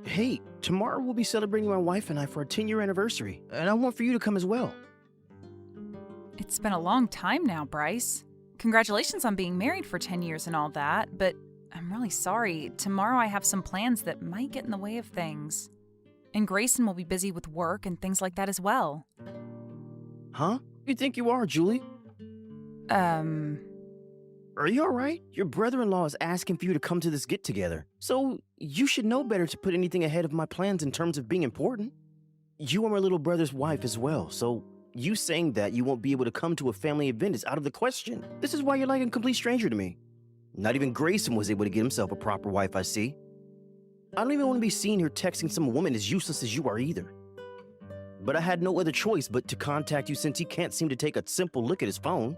Hey, tomorrow we'll be celebrating my wife and I for our 10-year anniversary, and I want for you to come as well. It's been a long time now, Bryce. Congratulations on being married for 10 years and all that, but I'm really sorry. Tomorrow I have some plans that might get in the way of things. And Grayson will be busy with work and things like that as well. Huh? You think you are, Julie? Are you alright? Your brother-in-law is asking for you to come to this get-together, so you should know better to put anything ahead of my plans in terms of being important. You are my little brother's wife as well, so you saying that you won't be able to come to a family event is out of the question. This is why you're like a complete stranger to me. Not even Grayson was able to get himself a proper wife, I see. I don't even want to be seen here texting some woman as useless as you are either. But I had no other choice but to contact you since he can't seem to take a simple look at his phone.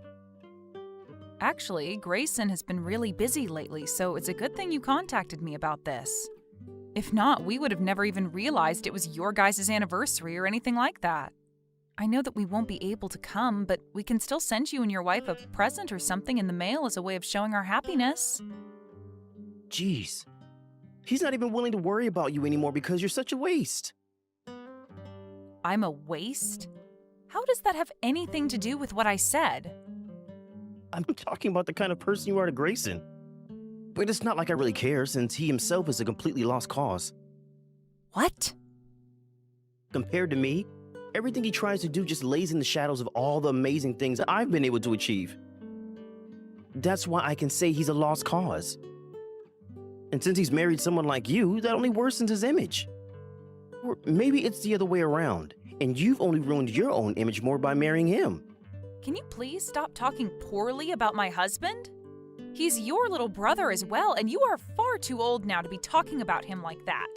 Actually, Grayson has been really busy lately, so it's a good thing you contacted me about this. If not, we would have never even realized it was your guys' anniversary or anything like that. I know that we won't be able to come, but we can still send you and your wife a present or something in the mail as a way of showing our happiness. Jeez. He's not even willing to worry about you anymore because you're such a waste. I'm a waste? How does that have anything to do with what I said? I'm talking about the kind of person you are to Grayson. But it's not like I really care since he himself is a completely lost cause. What? Compared to me, everything he tries to do just lays in the shadows of all the amazing things that I've been able to achieve. That's why I can say he's a lost cause. And since he's married someone like you, that only worsens his image. Or maybe it's the other way around, and you've only ruined your own image more by marrying him. Can you please stop talking poorly about my husband? He's your little brother as well, and you are far too old now to be talking about him like that.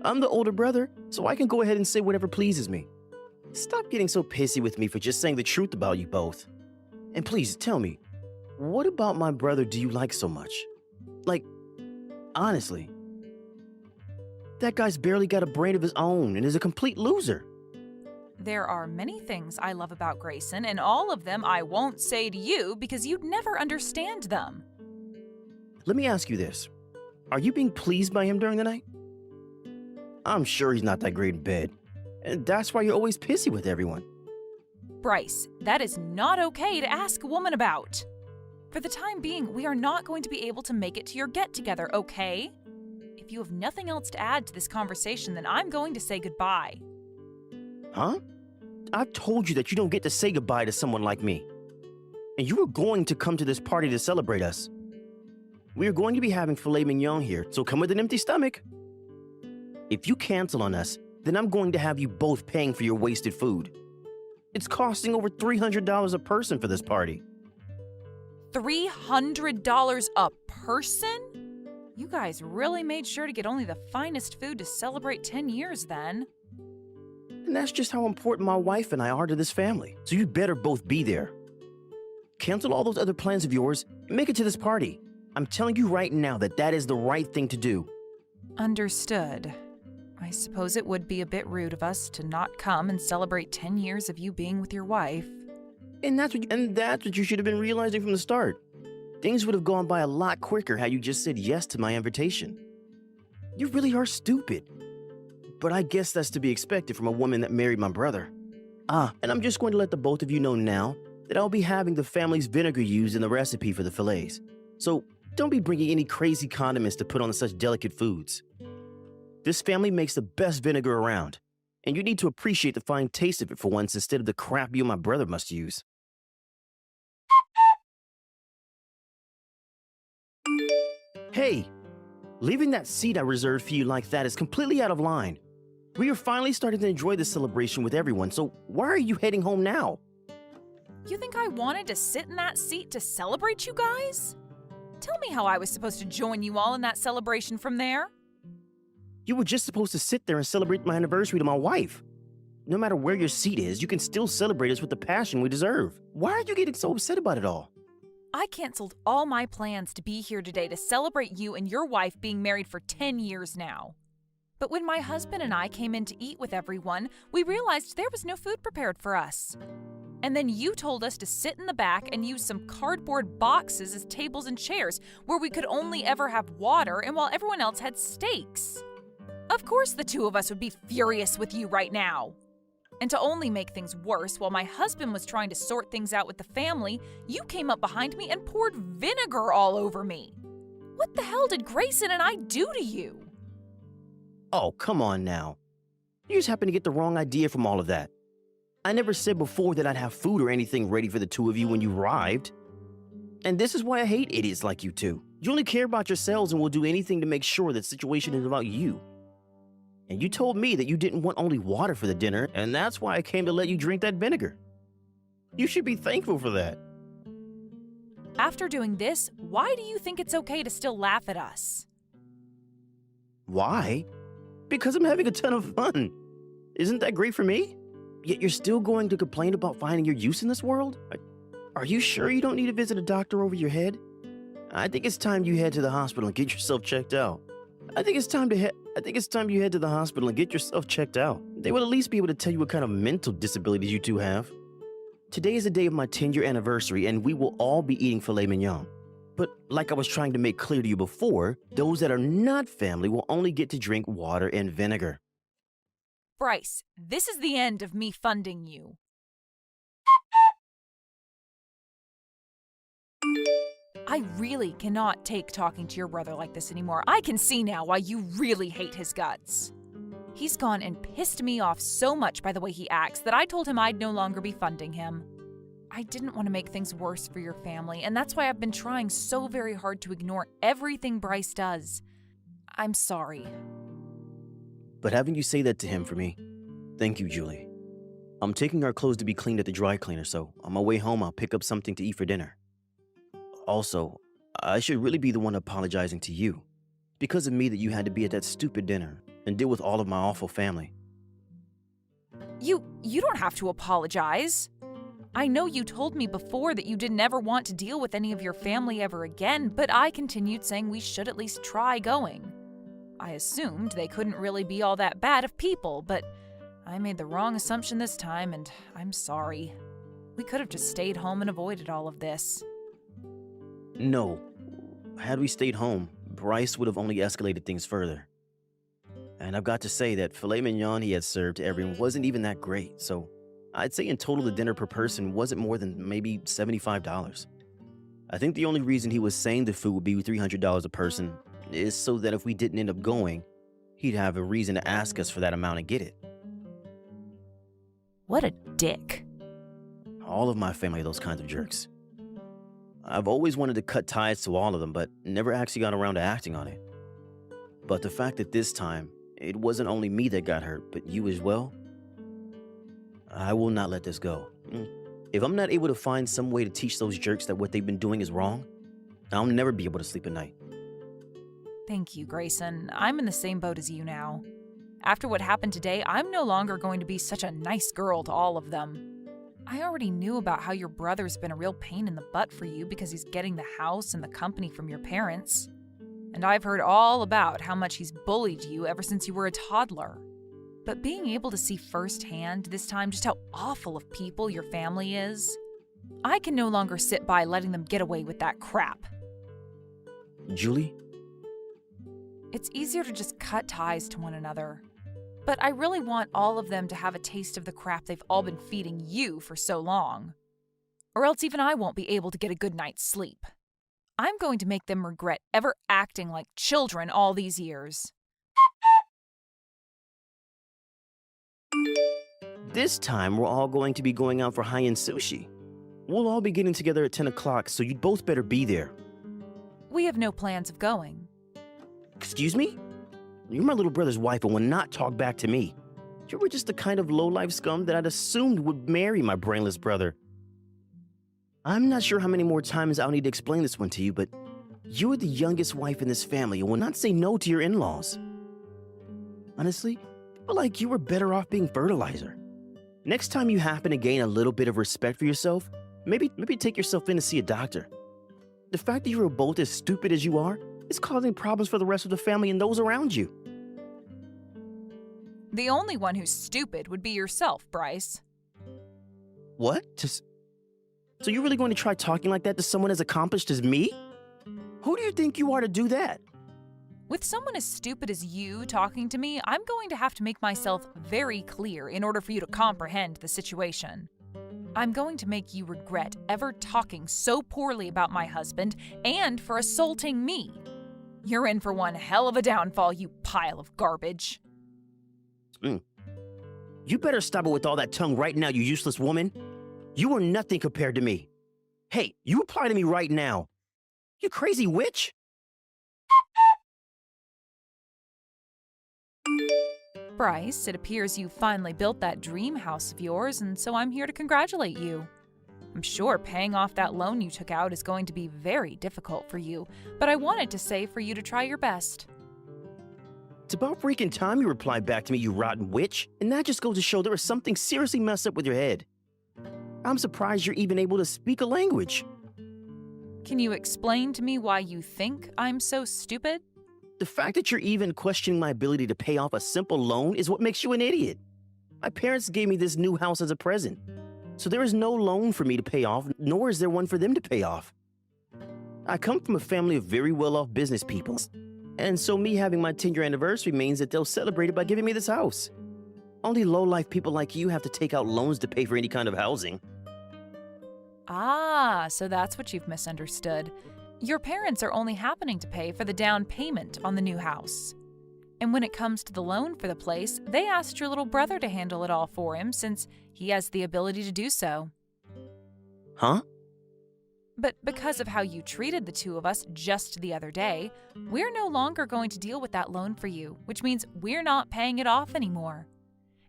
I'm the older brother, so I can go ahead and say whatever pleases me. Stop getting so pissy with me for just saying the truth about you both. And please tell me, what about my brother do you like so much? Like, honestly. That guy's barely got a brain of his own and is a complete loser. There are many things I love about Grayson, and all of them I won't say to you because you'd never understand them. Let me ask you this. Are you being pleased by him during the night? I'm sure he's not that great in bed, and that's why you're always pissy with everyone. Bryce, that is not okay to ask a woman about. For the time being, we are not going to be able to make it to your get-together, okay? If you have nothing else to add to this conversation, then I'm going to say goodbye. Huh? I've told you that you don't get to say goodbye to someone like me. And you were going to come to this party to celebrate us. We are going to be having filet mignon here, so come with an empty stomach. If you cancel on us, then I'm going to have you both paying for your wasted food. It's costing over $300 a person for this party. $300 a person? You guys really made sure to get only the finest food to celebrate 10 years then. And that's just how important my wife and I are to this family, so you'd better both be there. Cancel all those other plans of yours and make it to this party. I'm telling you right now that that is the right thing to do. Understood. I suppose it would be a bit rude of us to not come and celebrate 10 years of you being with your wife. And that's what you should have been realizing from the start. Things would have gone by a lot quicker had you just said yes to my invitation. You really are stupid. But I guess that's to be expected from a woman that married my brother. And I'm just going to let the both of you know now that I'll be having the family's vinegar used in the recipe for the fillets. So don't be bringing any crazy condiments to put on such delicate foods. This family makes the best vinegar around, and you need to appreciate the fine taste of it for once instead of the crap you and my brother must use. Hey, leaving that seat I reserved for you like that is completely out of line. We are finally starting to enjoy this celebration with everyone, so why are you heading home now? You think I wanted to sit in that seat to celebrate you guys? Tell me how I was supposed to join you all in that celebration from there. You were just supposed to sit there and celebrate my anniversary to my wife. No matter where your seat is, you can still celebrate us with the passion we deserve. Why are you getting so upset about it all? I canceled all my plans to be here today to celebrate you and your wife being married for 10 years now. But when my husband and I came in to eat with everyone, we realized there was no food prepared for us. And then you told us to sit in the back and use some cardboard boxes as tables and chairs where we could only ever have water and while everyone else had steaks. Of course the two of us would be furious with you right now. And to only make things worse, while my husband was trying to sort things out with the family, you came up behind me and poured vinegar all over me. What the hell did Grayson and I do to you? Oh, come on now. You just happened to get the wrong idea from all of that. I never said before that I'd have food or anything ready for the two of you when you arrived. And this is why I hate idiots like you two. You only care about yourselves and will do anything to make sure that the situation is about you. And you told me that you didn't want only water for the dinner, and that's why I came to let you drink that vinegar. You should be thankful for that. After doing this, why do you think it's okay to still laugh at us? Why? Because I'm having a ton of fun. Isn't that great for me? Yet you're still going to complain about finding your use in this world? Are you sure you don't need to visit a doctor over your head? I think it's time you head to the hospital and get yourself checked out. I think it's time you head to the hospital and get yourself checked out. They will at least be able to tell you what kind of mental disabilities you two have. Today is the day of my 10-year anniversary, and we will all be eating filet mignon. But like I was trying to make clear to you before, those that are not family will only get to drink water and vinegar. Bryce, this is the end of me funding you. I really cannot take talking to your brother like this anymore. I can see now why you really hate his guts. He's gone and pissed me off so much by the way he acts that I told him I'd no longer be funding him. I didn't want to make things worse for your family, and that's why I've been trying so very hard to ignore everything Bryce does. I'm sorry. But having you say that to him for me, thank you, Julie. I'm taking our clothes to be cleaned at the dry cleaner, so on my way home I'll pick up something to eat for dinner. Also, I should really be the one apologizing to you. Because of me that you had to be at that stupid dinner and deal with all of my awful family. You don't have to apologize. I know you told me before that you didn't ever want to deal with any of your family ever again, but I continued saying we should at least try going. I assumed they couldn't really be all that bad of people, but I made the wrong assumption this time, and I'm sorry. We could have just stayed home and avoided all of this. No. Had we stayed home, Bryce would have only escalated things further. And I've got to say that filet mignon he had served to everyone wasn't even that great, so I'd say in total the dinner per person wasn't more than maybe $75. I think the only reason he was saying the food would be $300 a person is so that if we didn't end up going, he'd have a reason to ask us for that amount and get it. What a dick. All of my family are those kinds of jerks. I've always wanted to cut ties to all of them, but never actually got around to acting on it. But the fact that this time, it wasn't only me that got hurt, but you as well, I will not let this go. If I'm not able to find some way to teach those jerks that what they've been doing is wrong, I'll never be able to sleep at night. Thank you, Grayson. I'm in the same boat as you now. After what happened today, I'm no longer going to be such a nice girl to all of them. I already knew about how your brother's been a real pain in the butt for you because he's getting the house and the company from your parents. And I've heard all about how much he's bullied you ever since you were a toddler. But being able to see firsthand this time just how awful of people your family is, I can no longer sit by letting them get away with that crap. Julie? It's easier to just cut ties to one another. But I really want all of them to have a taste of the crap they've all been feeding you for so long. Or else even I won't be able to get a good night's sleep. I'm going to make them regret ever acting like children all these years. This time, we're all going to be going out for high-end sushi. We'll all be getting together at 10 o'clock, so you'd both better be there. We have no plans of going. Excuse me? You're my little brother's wife and will not talk back to me. You were just the kind of low-life scum that I'd assumed would marry my brainless brother. I'm not sure how many more times I'll need to explain this one to you, but you're the youngest wife in this family and will not say no to your in-laws. Honestly, I feel like you were better off being fertilizer. Next time you happen to gain a little bit of respect for yourself, maybe take yourself in to see a doctor. The fact that you were both as stupid as you are is causing problems for the rest of the family and those around you. The only one who's stupid would be yourself, Bryce. What? So you're really going to try talking like that to someone as accomplished as me? Who do you think you are to do that? With someone as stupid as you talking to me, I'm going to have to make myself very clear in order for you to comprehend the situation. I'm going to make you regret ever talking so poorly about my husband and for assaulting me. You're in for one hell of a downfall, you pile of garbage. You better stop it with all that tongue right now, you useless woman. You are nothing compared to me. Hey, you reply to me right now. You crazy witch? Bryce, it appears you finally built that dream house of yours, and so I'm here to congratulate you. I'm sure paying off that loan you took out is going to be very difficult for you, but I wanted to say for you to try your best. It's about freaking time you replied back to me, you rotten witch. And that just goes to show there is something seriously messed up with your head. I'm surprised you're even able to speak a language. Can you explain to me why you think I'm so stupid? The fact that you're even questioning my ability to pay off a simple loan is what makes you an idiot. My parents gave me this new house as a present, so there is no loan for me to pay off, nor is there one for them to pay off. I come from a family of very well-off business people, and so me having my 10-year anniversary means that they'll celebrate it by giving me this house. Only low-life people like you have to take out loans to pay for any kind of housing. Ah, so that's what you've misunderstood. Your parents are only happening to pay for the down payment on the new house. And when it comes to the loan for the place, they asked your little brother to handle it all for him since he has the ability to do so. Huh? But because of how you treated the two of us just the other day, we're no longer going to deal with that loan for you, which means we're not paying it off anymore.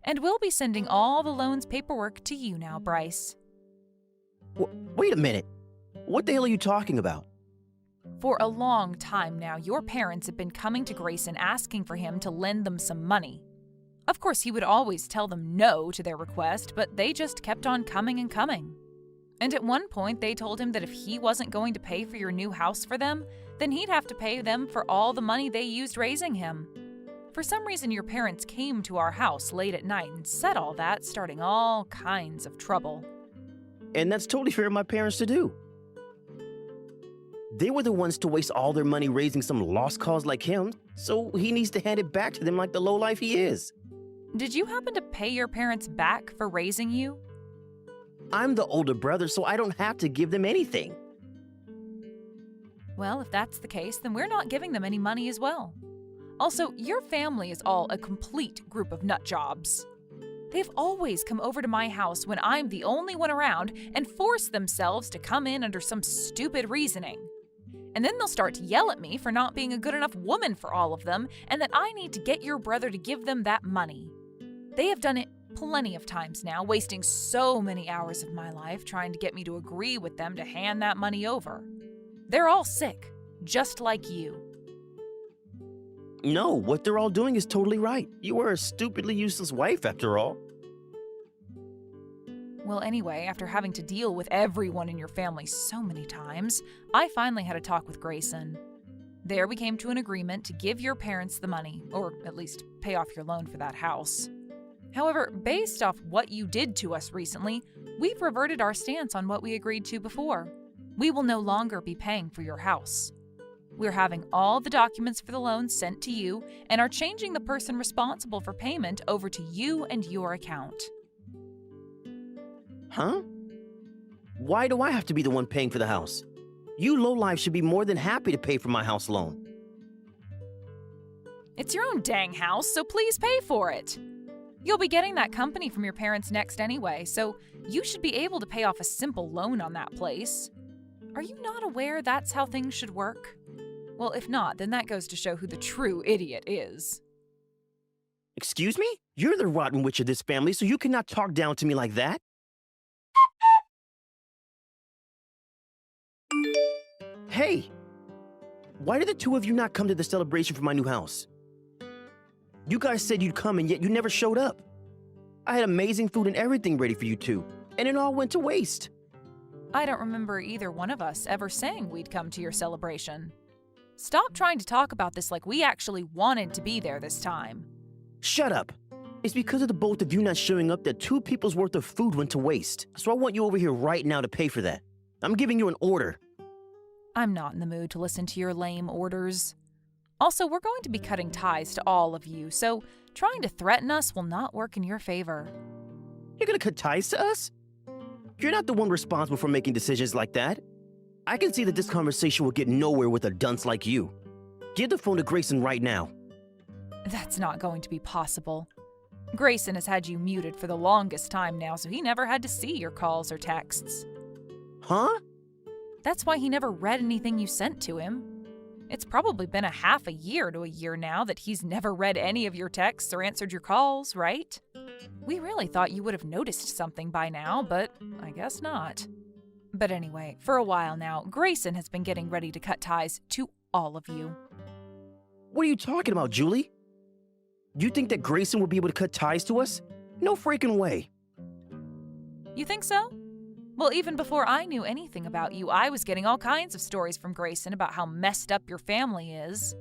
And we'll be sending all the loan's paperwork to you now, Bryce. Wait a minute. What the hell are you talking about? For a long time now, your parents have been coming to Grayson asking for him to lend them some money. Of course, he would always tell them no to their request, but they just kept on coming and coming. And at one point, they told him that if he wasn't going to pay for your new house for them, then he'd have to pay them for all the money they used raising him. For some reason, your parents came to our house late at night and said all that, starting all kinds of trouble. And that's totally fair of my parents to do. They were the ones to waste all their money raising some lost cause like him, so he needs to hand it back to them like the lowlife he is. Did you happen to pay your parents back for raising you? I'm the older brother, so I don't have to give them anything. Well, if that's the case, then we're not giving them any money as well. Also, your family is all a complete group of nut jobs. They've always come over to my house when I'm the only one around and force themselves to come in under some stupid reasoning. And then they'll start to yell at me for not being a good enough woman for all of them and that I need to get your brother to give them that money. They have done it plenty of times now, wasting so many hours of my life trying to get me to agree with them to hand that money over. They're all sick, just like you. No, what they're all doing is totally right. You are a stupidly useless wife, after all. Well, anyway, after having to deal with everyone in your family so many times, I finally had a talk with Grayson. There we came to an agreement to give your parents the money, or at least pay off your loan for that house. However, based off what you did to us recently, we've reverted our stance on what we agreed to before. We will no longer be paying for your house. We're having all the documents for the loan sent to you and are changing the person responsible for payment over to you and your account. Huh? Why do I have to be the one paying for the house? You lowlife should be more than happy to pay for my house loan. It's your own dang house, so please pay for it. You'll be getting that company from your parents next anyway, so you should be able to pay off a simple loan on that place. Are you not aware that's how things should work? Well, if not, then that goes to show who the true idiot is. Excuse me? You're the rotten witch of this family, so you cannot talk down to me like that. Hey! Why did the two of you not come to the celebration for my new house? You guys said you'd come and yet you never showed up. I had amazing food and everything ready for you two, and it all went to waste. I don't remember either one of us ever saying we'd come to your celebration. Stop trying to talk about this like we actually wanted to be there this time. Shut up. It's because of the both of you not showing up that 2 people's worth of food went to waste. So I want you over here right now to pay for that. I'm giving you an order. I'm not in the mood to listen to your lame orders. Also, we're going to be cutting ties to all of you, so trying to threaten us will not work in your favor. You're gonna cut ties to us? You're not the one responsible for making decisions like that. I can see that this conversation will get nowhere with a dunce like you. Give the phone to Grayson right now. That's not going to be possible. Grayson has had you muted for the longest time now, so he never had to see your calls or texts. Huh? That's why he never read anything you sent to him. It's probably been a half a year to a year now that he's never read any of your texts or answered your calls, right? We really thought you would have noticed something by now, but I guess not. But anyway, for a while now, Grayson has been getting ready to cut ties to all of you. What are you talking about, Julie? You think that Grayson will be able to cut ties to us? No freaking way. You think so? Well, even before I knew anything about you, I was getting all kinds of stories from Grayson about how messed up your family is.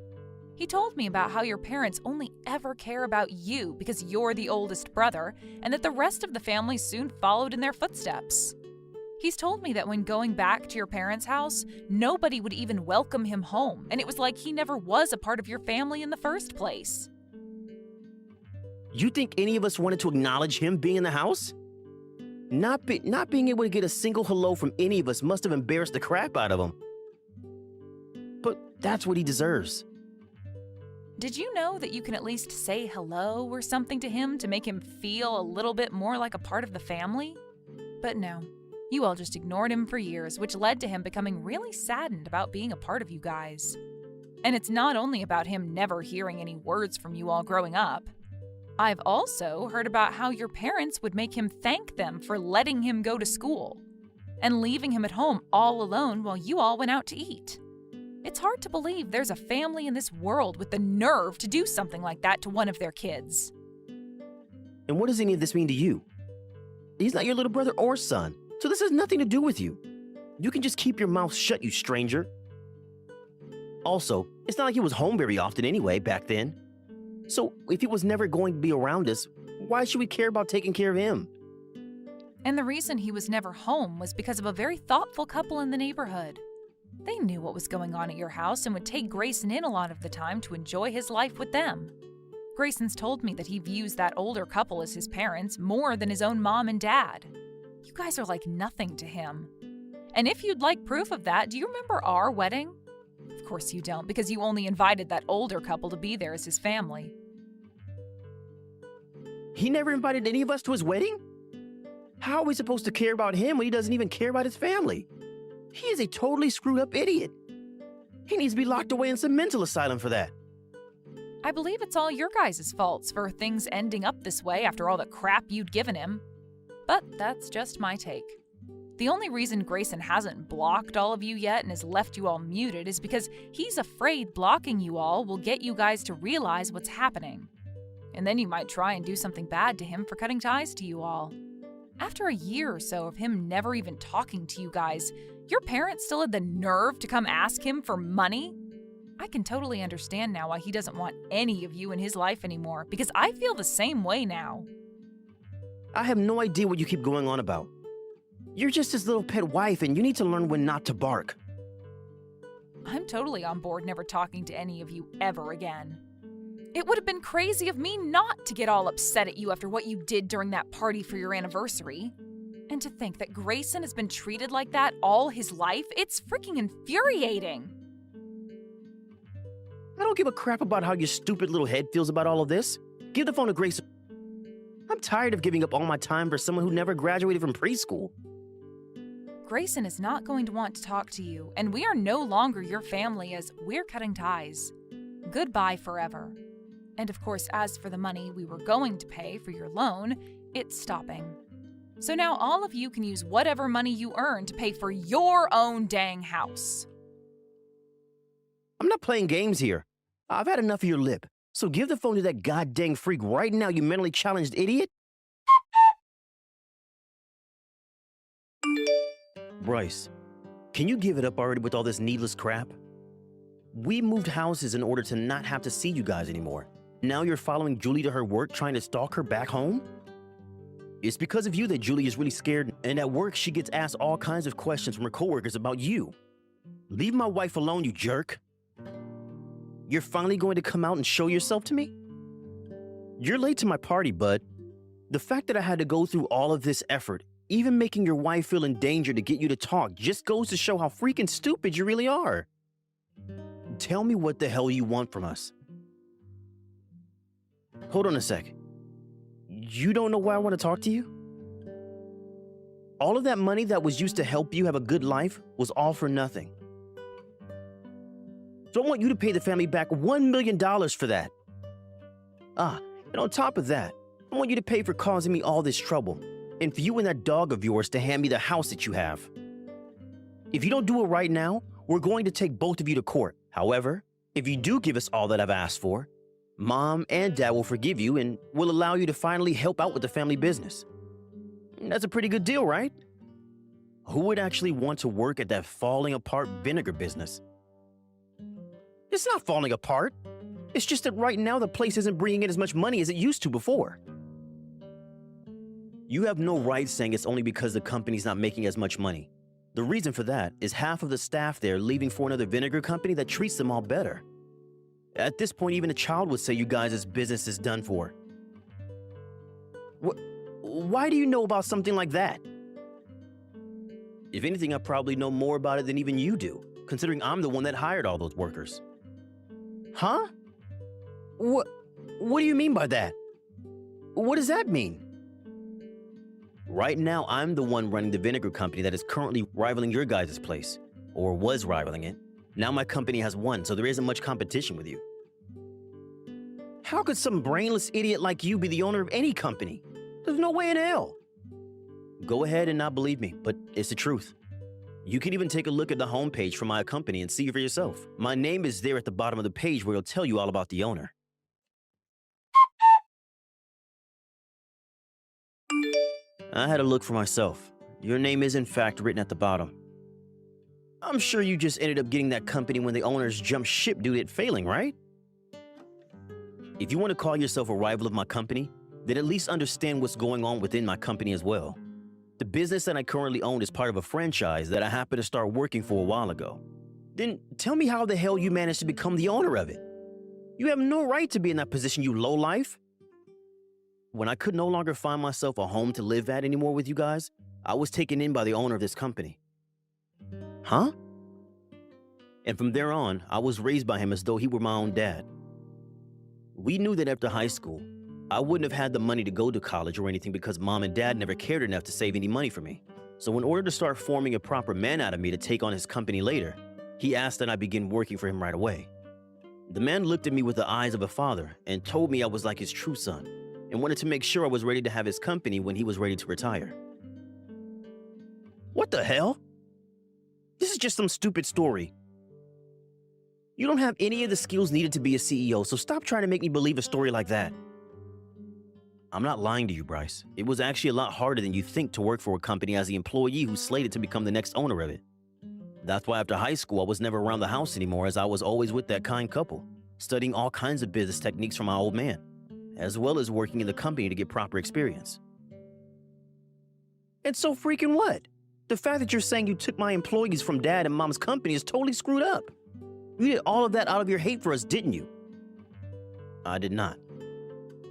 He told me about how your parents only ever care about you because you're the oldest brother, and that the rest of the family soon followed in their footsteps. He's told me that when going back to your parents' house, nobody would even welcome him home, and it was like he never was a part of your family in the first place. You think any of us wanted to acknowledge him being in the house? Not being able to get a single hello from any of us must have embarrassed the crap out of him. But that's what he deserves. Did you know that you can at least say hello or something to him to make him feel a little bit more like a part of the family? But no, you all just ignored him for years, which led to him becoming really saddened about being a part of you guys. And it's not only about him never hearing any words from you all growing up. I've also heard about how your parents would make him thank them for letting him go to school and leaving him at home all alone while you all went out to eat. It's hard to believe there's a family in this world with the nerve to do something like that to one of their kids. And what does any of this mean to you? He's not your little brother or son, so this has nothing to do with you. You can just keep your mouth shut, you stranger. Also, it's not like he was home very often anyway back then. So if he was never going to be around us, why should we care about taking care of him? And the reason he was never home was because of a very thoughtful couple in the neighborhood. They knew what was going on at your house and would take Grayson in a lot of the time to enjoy his life with them. Grayson's told me that he views that older couple as his parents more than his own mom and dad. You guys are like nothing to him. And if you'd like proof of that, do you remember our wedding? Of course you don't, because you only invited that older couple to be there as his family. He never invited any of us to his wedding? How are we supposed to care about him when he doesn't even care about his family? He is a totally screwed up idiot. He needs to be locked away in some mental asylum for that. I believe it's all your guys' faults for things ending up this way after all the crap you'd given him. But that's just my take. The only reason Grayson hasn't blocked all of you yet and has left you all muted is because he's afraid blocking you all will get you guys to realize what's happening. And then you might try and do something bad to him for cutting ties to you all. After a year or so of him never even talking to you guys, your parents still had the nerve to come ask him for money? I can totally understand now why he doesn't want any of you in his life anymore, because I feel the same way now. I have no idea what you keep going on about. You're just his little pet wife, and you need to learn when not to bark. I'm totally on board never talking to any of you ever again. It would have been crazy of me not to get all upset at you after what you did during that party for your anniversary. And to think that Grayson has been treated like that all his life, it's freaking infuriating. I don't give a crap about how your stupid little head feels about all of this. Give the phone to Grayson. I'm tired of giving up all my time for someone who never graduated from preschool. Grayson is not going to want to talk to you, and we are no longer your family as we're cutting ties. Goodbye forever. And of course, as for the money we were going to pay for your loan, it's stopping. So now all of you can use whatever money you earn to pay for your own dang house. I'm not playing games here. I've had enough of your lip. So give the phone to that goddamn freak right now, you mentally challenged idiot. Bryce, can you give it up already with all this needless crap? We moved houses in order to not have to see you guys anymore. Now you're following Julie to her work, trying to stalk her back home? It's because of you that Julie is really scared, and at work she gets asked all kinds of questions from her coworkers about you. Leave my wife alone, you jerk. You're finally going to come out and show yourself to me? You're late to my party, bud. The fact that I had to go through all of this effort, even making your wife feel in danger to get you to talk, just goes to show how freaking stupid you really are. Tell me what the hell you want from us. Hold on a sec. You don't know why I want to talk to you? All of that money that was used to help you have a good life was all for nothing. So I want you to pay the family back $1 million for that. And on top of that, I want you to pay for causing me all this trouble, and for you and that dog of yours to hand me the house that you have. If you don't do it right now, we're going to take both of you to court. However, if you do give us all that I've asked for, Mom and Dad will forgive you and will allow you to finally help out with the family business. That's a pretty good deal, right? Who would actually want to work at that falling apart vinegar business? It's not falling apart. It's just that right now the place isn't bringing in as much money as it used to before. You have no right saying it's only because the company's not making as much money. The reason for that is half of the staff there leaving for another vinegar company that treats them all better. At this point, even a child would say you guys' business is done for. Why do you know about something like that? If anything, I probably know more about it than even you do, considering I'm the one that hired all those workers. Huh? What do you mean by that? What does that mean? Right now, I'm the one running the vinegar company that is currently rivaling your guys' place, or was rivaling it. Now my company has won, so there isn't much competition with you. How could some brainless idiot like you be the owner of any company? There's no way in hell. Go ahead and not believe me, but it's the truth. You can even take a look at the homepage for my company and see for yourself. My name is there at the bottom of the page where it'll tell you all about the owner. I had a look for myself. Your name is in fact written at the bottom. I'm sure you just ended up getting that company when the owners jumped ship due to it failing, right? If you want to call yourself a rival of my company, then at least understand what's going on within my company as well. The business that I currently own is part of a franchise that I happened to start working for a while ago. Then tell me how the hell you managed to become the owner of it. You have no right to be in that position, you lowlife. When I could no longer find myself a home to live at anymore with you guys, I was taken in by the owner of this company. Huh? And from there on, I was raised by him as though he were my own dad. We knew that after high school, I wouldn't have had the money to go to college or anything because Mom and Dad never cared enough to save any money for me. So in order to start forming a proper man out of me to take on his company later, he asked that I begin working for him right away. The man looked at me with the eyes of a father and told me I was like his true son, and wanted to make sure I was ready to have his company when he was ready to retire. What the hell? This is just some stupid story. You don't have any of the skills needed to be a CEO, so stop trying to make me believe a story like that. I'm not lying to you, Bryce. It was actually a lot harder than you think to work for a company as the employee who's slated to become the next owner of it. That's why after high school, I was never around the house anymore, as I was always with that kind couple, studying all kinds of business techniques from my old man, as well as working in the company to get proper experience. And so freaking what? The fact that you're saying you took my employees from Dad and Mom's company is totally screwed up. You did all of that out of your hate for us, didn't you? I did not.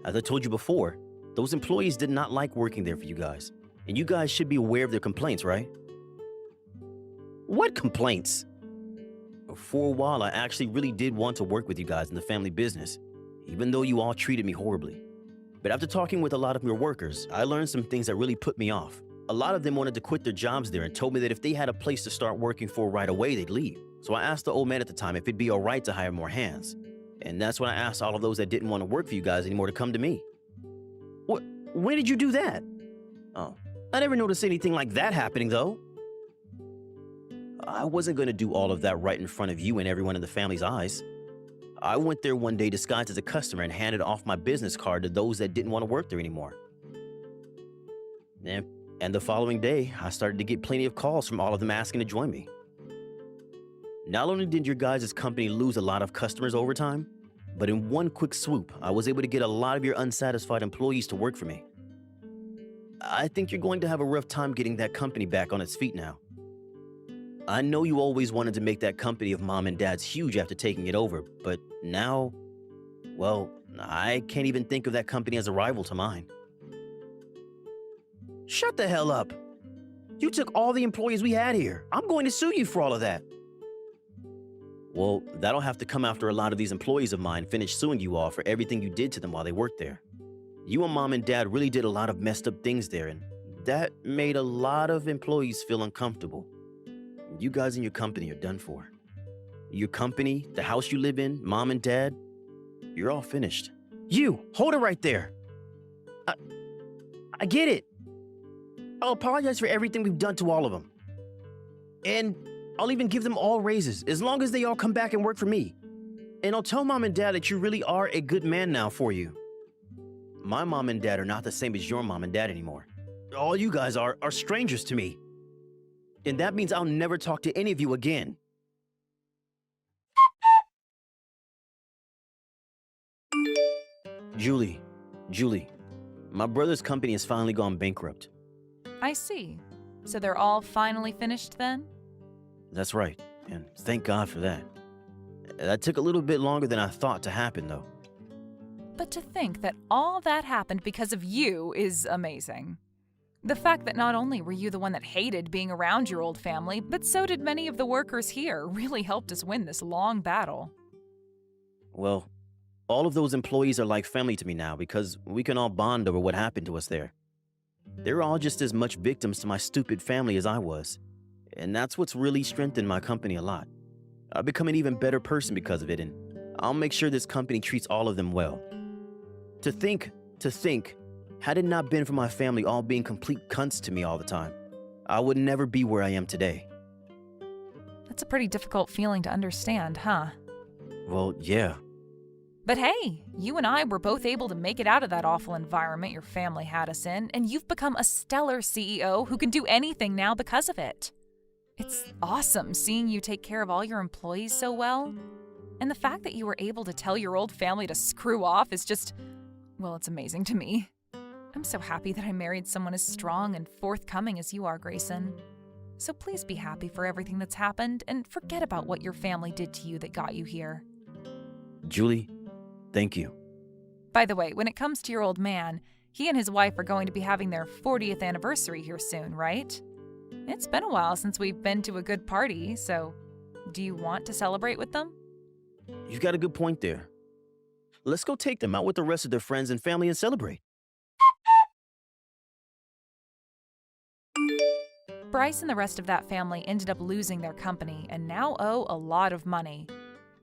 As I told you before, those employees did not like working there for you guys, and you guys should be aware of their complaints, right? What complaints? For a while, I actually really did want to work with you guys in the family business, even though you all treated me horribly. But after talking with a lot of your workers, I learned some things that really put me off. A lot of them wanted to quit their jobs there and told me that if they had a place to start working for right away, they'd leave. So I asked the old man at the time if it'd be all right to hire more hands. And that's when I asked all of those that didn't want to work for you guys anymore to come to me. When did you do that? Oh, I never noticed anything like that happening, though. I wasn't going to do all of that right in front of you and everyone in the family's eyes. I went there one day disguised as a customer and handed off my business card to those that didn't want to work there anymore. And the following day, I started to get plenty of calls from all of them asking to join me. Not only did your guys' company lose a lot of customers over time, but in one quick swoop, I was able to get a lot of your unsatisfied employees to work for me. I think you're going to have a rough time getting that company back on its feet now. I know you always wanted to make that company of mom and dad's huge after taking it over, but now, well, I can't even think of that company as a rival to mine. Shut the hell up. You took all the employees we had here. I'm going to sue you for all of that. Well, that'll have to come after a lot of these employees of mine finish suing you all for everything you did to them while they worked there. You and mom and dad really did a lot of messed up things there, and that made a lot of employees feel uncomfortable. You guys and your company are done for. Your company, the house you live in, mom and dad, you're all finished. You, hold it right there. I get it. I'll apologize for everything we've done to all of them. And I'll even give them all raises, as long as they all come back and work for me. And I'll tell mom and dad that you really are a good man now for you. My mom and dad are not the same as your mom and dad anymore. All you guys are strangers to me. And that means I'll never talk to any of you again. Julie, my brother's company has finally gone bankrupt. I see. So they're all finally finished then? That's right, and thank God for that. That took a little bit longer than I thought to happen, though. But to think that all that happened because of you is amazing. The fact that not only were you the one that hated being around your old family, but so did many of the workers here really helped us win this long battle. Well, all of those employees are like family to me now because we can all bond over what happened to us there. They're all just as much victims to my stupid family as I was. And that's what's really strengthened my company a lot. I've become an even better person because of it, and I'll make sure this company treats all of them well. To think, had it not been for my family all being complete cunts to me all the time, I would never be where I am today. That's a pretty difficult feeling to understand, huh? Well, yeah. But hey, you and I were both able to make it out of that awful environment your family had us in, and you've become a stellar CEO who can do anything now because of it. It's awesome seeing you take care of all your employees so well. And the fact that you were able to tell your old family to screw off is just, well, it's amazing to me. I'm so happy that I married someone as strong and forthcoming as you are, Grayson. So please be happy for everything that's happened and forget about what your family did to you that got you here. Julie, thank you. By the way, when it comes to your old man, he and his wife are going to be having their 40th anniversary here soon, right? It's been a while since we've been to a good party, so do you want to celebrate with them? You've got a good point there. Let's go take them out with the rest of their friends and family and celebrate. Bryce and the rest of that family ended up losing their company and now owe a lot of money.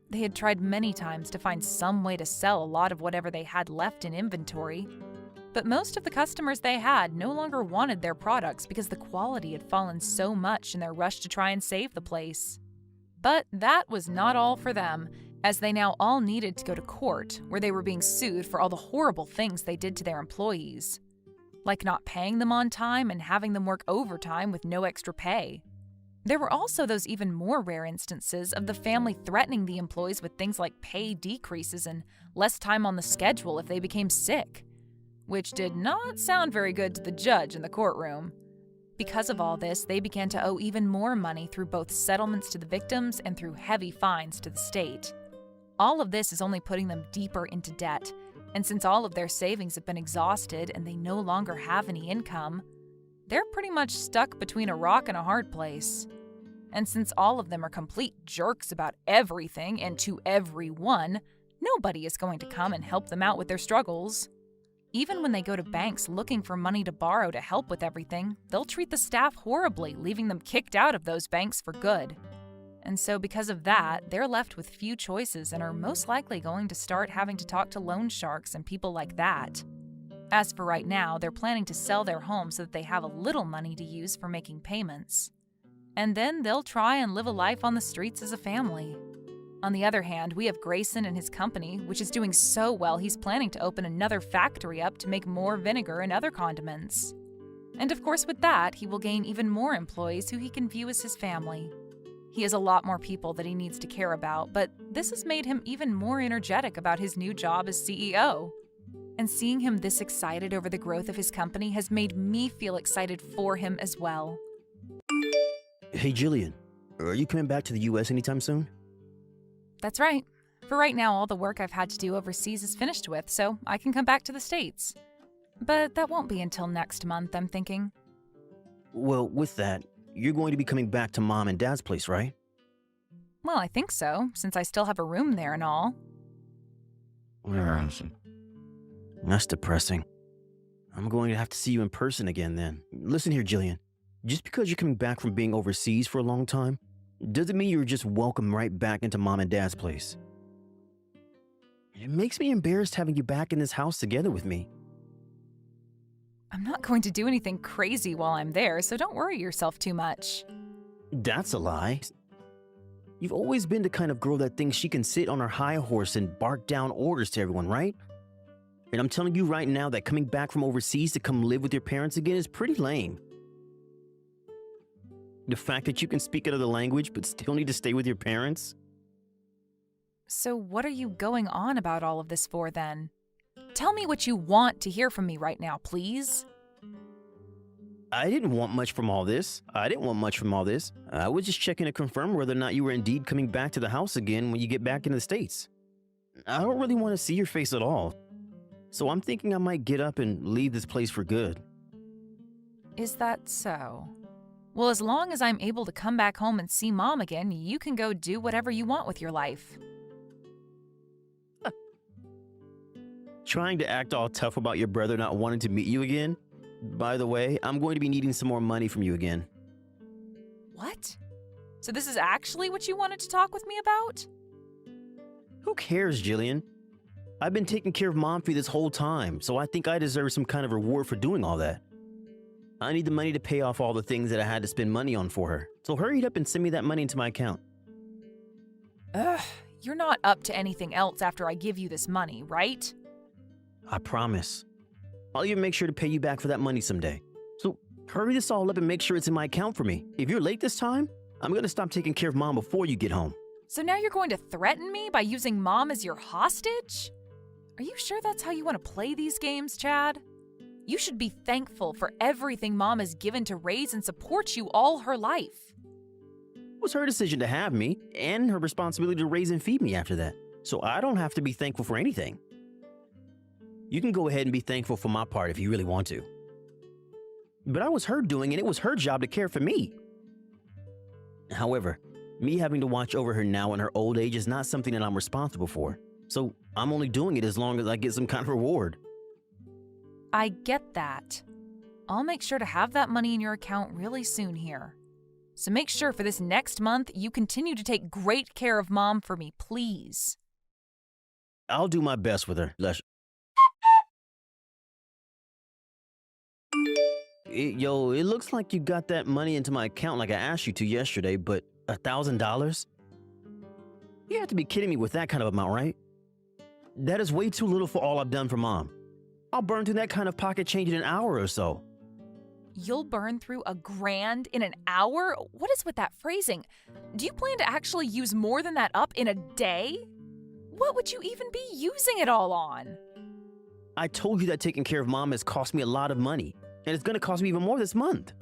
They had tried many times to find some way to sell a lot of whatever they had left in inventory, but most of the customers they had no longer wanted their products because the quality had fallen so much in their rush to try and save the place. But that was not all for them, as they now all needed to go to court, where they were being sued for all the horrible things they did to their employees, like not paying them on time and having them work overtime with no extra pay. There were also those even more rare instances of the family threatening the employees with things like pay decreases and less time on the schedule if they became sick, which did not sound very good to the judge in the courtroom. Because of all this, they began to owe even more money through both settlements to the victims and through heavy fines to the state. All of this is only putting them deeper into debt, and since all of their savings have been exhausted and they no longer have any income, they're pretty much stuck between a rock and a hard place. And since all of them are complete jerks about everything and to everyone, nobody is going to come and help them out with their struggles. Even when they go to banks looking for money to borrow to help with everything, they'll treat the staff horribly, leaving them kicked out of those banks for good. And so because of that, they're left with few choices and are most likely going to start having to talk to loan sharks and people like that. As for right now, they're planning to sell their home so that they have a little money to use for making payments. And then they'll try and live a life on the streets as a family. On the other hand, we have Grayson and his company, which is doing so well he's planning to open another factory up to make more vinegar and other condiments. And of course with that, he will gain even more employees who he can view as his family. He has a lot more people that he needs to care about, but this has made him even more energetic about his new job as CEO. And seeing him this excited over the growth of his company has made me feel excited for him as well. Hey, Jillian, Are you coming back to the US anytime soon? That's right. For right now, all the work I've had to do overseas is finished with, so I can come back to the States. But that won't be until next month, I'm thinking. Well, with that, you're going to be coming back to Mom and Dad's place, right? Well, I think so, since I still have a room there and all. That's depressing. I'm going to have to see you in person again then. Listen here, Jillian. Just because you're coming back from being overseas for a long time, doesn't mean you're just welcome right back into Mom and Dad's place. It makes me embarrassed having you back in this house together with me. I'm not going to do anything crazy while I'm there, so don't worry yourself too much. That's a lie. You've always been the kind of girl that thinks she can sit on her high horse and bark down orders to everyone, right? And I'm telling you right now that coming back from overseas to come live with your parents again is pretty lame. The fact that you can speak another language but still need to stay with your parents? So what are you going on about all of this for then? Tell me what you want to hear from me right now, please. I didn't want much from all this. I was just checking to confirm whether or not you were indeed coming back to the house again when you get back in the States. I don't really want to see your face at all. So I'm thinking I might get up and leave this place for good. Is that so? Well, as long as I'm able to come back home and see Mom again, you can go do whatever you want with your life. Trying to act all tough about your brother not wanting to meet you again? By the way, I'm going to be needing some more money from you again. What? So this is actually what you wanted to talk with me about? Who cares, Jillian? I've been taking care of Mom for you this whole time, so I think I deserve some kind of reward for doing all that. I need the money to pay off all the things that I had to spend money on for her, so hurry it up and send me that money into my account. Ugh, you're not up to anything else after I give you this money, right? I promise. I'll even make sure to pay you back for that money someday. So hurry this all up and make sure it's in my account for me. If you're late this time, I'm going to stop taking care of Mom before you get home. So now you're going to threaten me by using Mom as your hostage? Are you sure that's how you want to play these games, Chad? You should be thankful for everything Mom has given to raise and support you all her life. It was her decision to have me, and her responsibility to raise and feed me after that. So I don't have to be thankful for anything. You can go ahead and be thankful for my part if you really want to. But I was her doing, and it was her job to care for me. However, me having to watch over her now in her old age is not something that I'm responsible for. So I'm only doing it as long as I get some kind of reward. I get that. I'll make sure to have that money in your account really soon here. So make sure for this next month you continue to take great care of Mom for me, please. I'll do my best with her. It looks like you got that money into my account like I asked you to yesterday, but $1,000? You have to be kidding me with that kind of amount, right? That is way too little for all I've done for Mom. I'll burn through that kind of pocket change in an hour or so. You'll burn through $1,000 in an hour? What is with that phrasing? Do you plan to actually use more than that up in a day? What would you even be using it all on? I told you that taking care of Mom has cost me a lot of money, and it's going to cost me even more this month.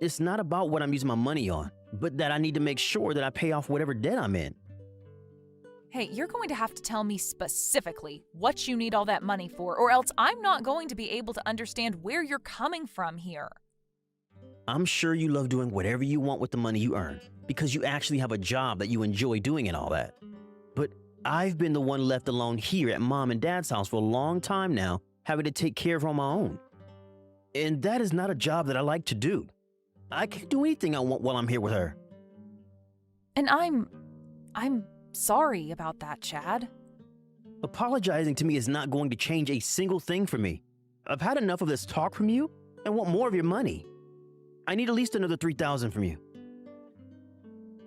It's not about what I'm using my money on, but that I need to make sure that I pay off whatever debt I'm in. Hey, you're going to have to tell me specifically what you need all that money for, or else I'm not going to be able to understand where you're coming from here. I'm sure you love doing whatever you want with the money you earn, because you actually have a job that you enjoy doing and all that. But I've been the one left alone here at Mom and Dad's house for a long time now, having to take care of her on my own. And that is not a job that I like to do. I can do anything I want while I'm here with her. And I'm sorry about that, Chad. Apologizing to me is not going to change a single thing for me. I've had enough of this talk from you and want more of your money. I need at least another $3,000 from you.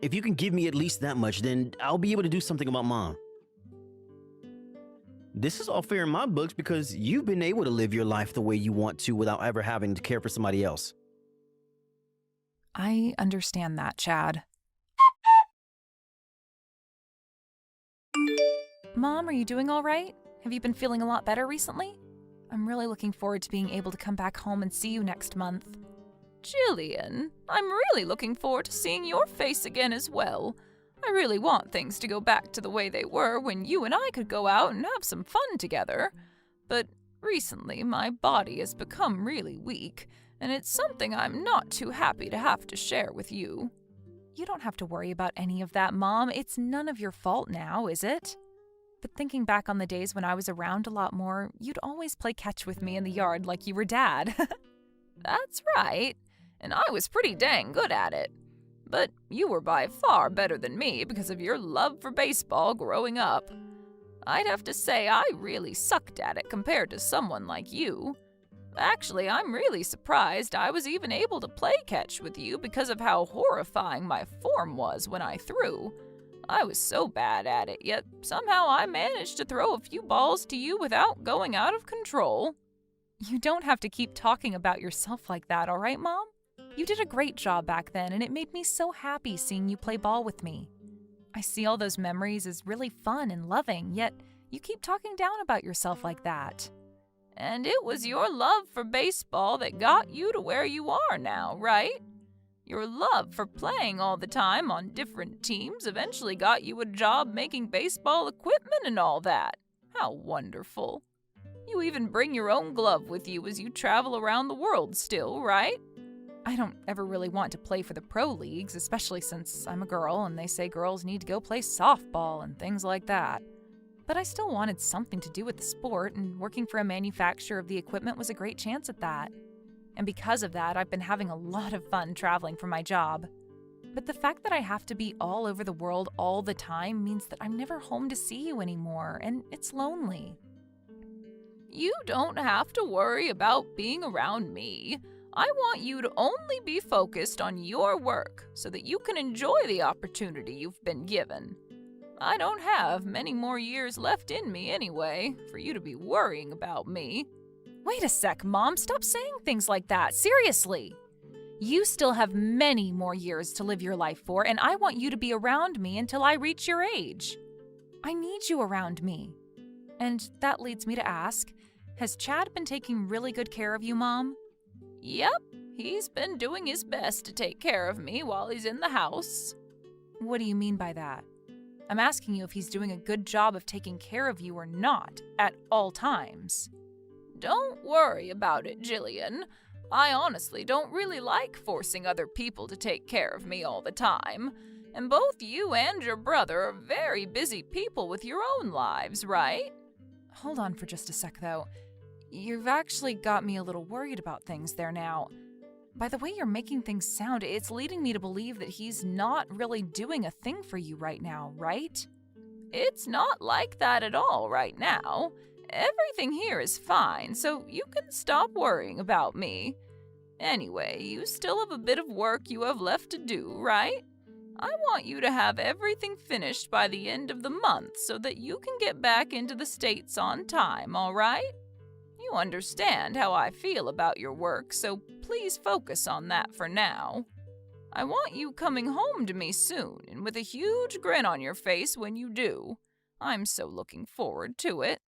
If you can give me at least that much, then I'll be able to do something about Mom. This is all fair in my books because you've been able to live your life the way you want to without ever having to care for somebody else. I understand that, Chad. Mom, are you doing all right? Have you been feeling a lot better recently? I'm really looking forward to being able to come back home and see you next month. Jillian, I'm really looking forward to seeing your face again as well. I really want things to go back to the way they were when you and I could go out and have some fun together. But recently, my body has become really weak, and it's something I'm not too happy to have to share with you. You don't have to worry about any of that, Mom. It's none of your fault now, is it? But thinking back on the days when I was around a lot more, you'd always play catch with me in the yard like you were Dad. That's right, and I was pretty dang good at it. But you were by far better than me because of your love for baseball growing up. I'd have to say I really sucked at it compared to someone like you. Actually, I'm really surprised I was even able to play catch with you because of how horrifying my form was when I threw. I was so bad at it, yet somehow I managed to throw a few balls to you without going out of control. You don't have to keep talking about yourself like that, all right, Mom? You did a great job back then, and it made me so happy seeing you play ball with me. I see all those memories as really fun and loving, yet you keep talking down about yourself like that. And it was your love for baseball that got you to where you are now, right? Your love for playing all the time on different teams eventually got you a job making baseball equipment and all that. How wonderful. You even bring your own glove with you as you travel around the world still, right? I don't ever really want to play for the pro leagues, especially since I'm a girl and they say girls need to go play softball and things like that. But I still wanted something to do with the sport, and working for a manufacturer of the equipment was a great chance at that. And because of that, I've been having a lot of fun traveling for my job. But the fact that I have to be all over the world all the time means that I'm never home to see you anymore, and it's lonely. You don't have to worry about being around me. I want you to only be focused on your work so that you can enjoy the opportunity you've been given. I don't have many more years left in me anyway, for you to be worrying about me. Wait a sec, Mom. Stop saying things like that. Seriously. You still have many more years to live your life for, and I want you to be around me until I reach your age. I need you around me. And that leads me to ask, has Chad been taking really good care of you, Mom? Yep, he's been doing his best to take care of me while he's in the house. What do you mean by that? I'm asking you if he's doing a good job of taking care of you or not, at all times. Don't worry about it, Jillian. I honestly don't really like forcing other people to take care of me all the time. And both you and your brother are very busy people with your own lives, right? Hold on for just a sec, though. You've actually got me a little worried about things there now. By the way you're making things sound, it's leading me to believe that he's not really doing a thing for you right now, right? It's not like that at all right now. Everything here is fine, so you can stop worrying about me. Anyway, you still have a bit of work you have left to do, right? I want you to have everything finished by the end of the month so that you can get back into the States on time, all right? You understand how I feel about your work, so please focus on that for now. I want you coming home to me soon and with a huge grin on your face when you do. I'm so looking forward to it.